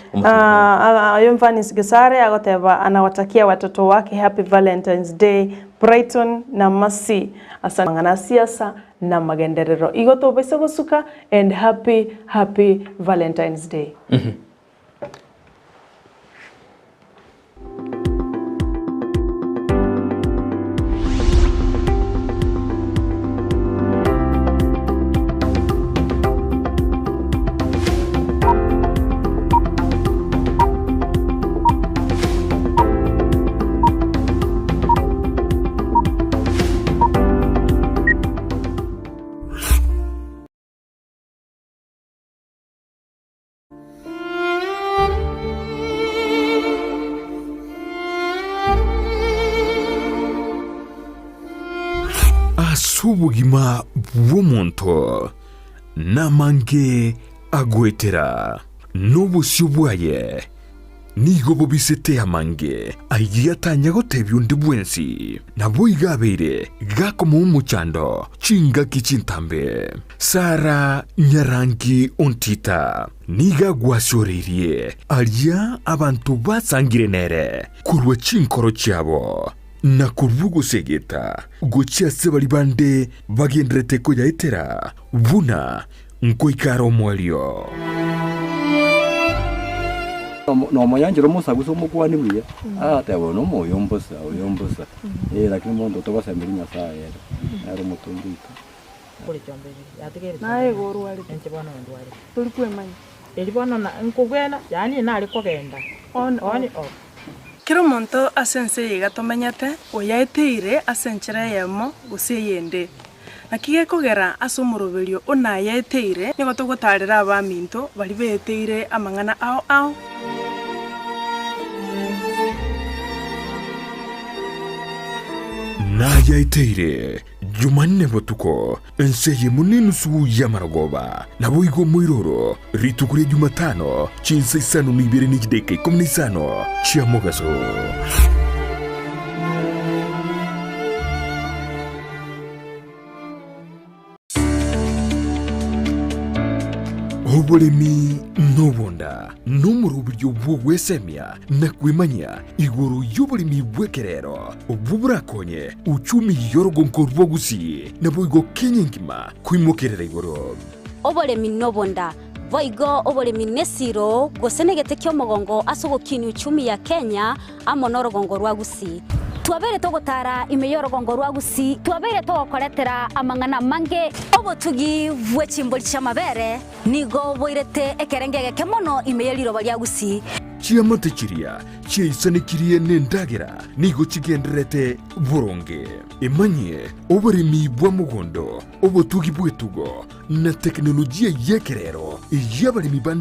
ayomfani sigesare agoteba anawatakia watoto wake happy Valentine's Day Brighton na Masi asana siasa na magenderero igoto bese gosuka and happy Valentine's Day Asubugima bw'omuntu namange agwetera n'obusyo bwaye nigo bobisete amange aigiyatanya gotebya undi bwensi nabo igabeire gakoma umuchando chinga kichintambe Sara Nyarangi Ontita niga gwasyorerie alia abantu basangire nere kurwa chinkoro cyabo na kurugo segeta gochia sebali bande bagendrete ko yaitera buna nkoikaro mwalio no moyanjiro musaguso mukwani buye atebo no moyombosa lakini mondo to basembirinya saye ari mutundito kuri chomberi yategere nae goru ali enche bwana ndwari tuli kwemanya elibona na nkugwena yani nali kogenda on kiro monto asense yiga tomenyete oyaeteire asenchera yemo guseyende nakige kogera asumurubirio ona yaeteire nigo tugutarira abaminto bali beteire amangana ao na yaeteire Jumanne botuko enseye munini su yamaragoba nabo igo moiroro ritukure Jumatano chinsa isano nibere nikideke komunisano chiamogaso Oboremi nobonda n'umurubyo bw'ogwesemya na kwimanya iguru y'oboremi bw'ekerero obuburakonye uchumi yorogonko rwogusi nabo igo Kenya ngima kwimokerera iguru. Oboremi nobonda voigo oboremi nesiro gosenegete kyomogongo asogokini uchumi ya Kenya amonorogongo rwagusi. Twabere togotara imeyorogongo rwagusi, twabere togokoretera amang'ana mange obotugi bw'echimbori cy'amabere nigo boirete ekerengege kemono imeyeriro baryagusi. Chiamate chiria chiaisanekirie n'endagera nigo chigenderete boronge emanye oboremi bwa mugondo obotugi bw'etugo na teknolojia yekerero y'abalimi bande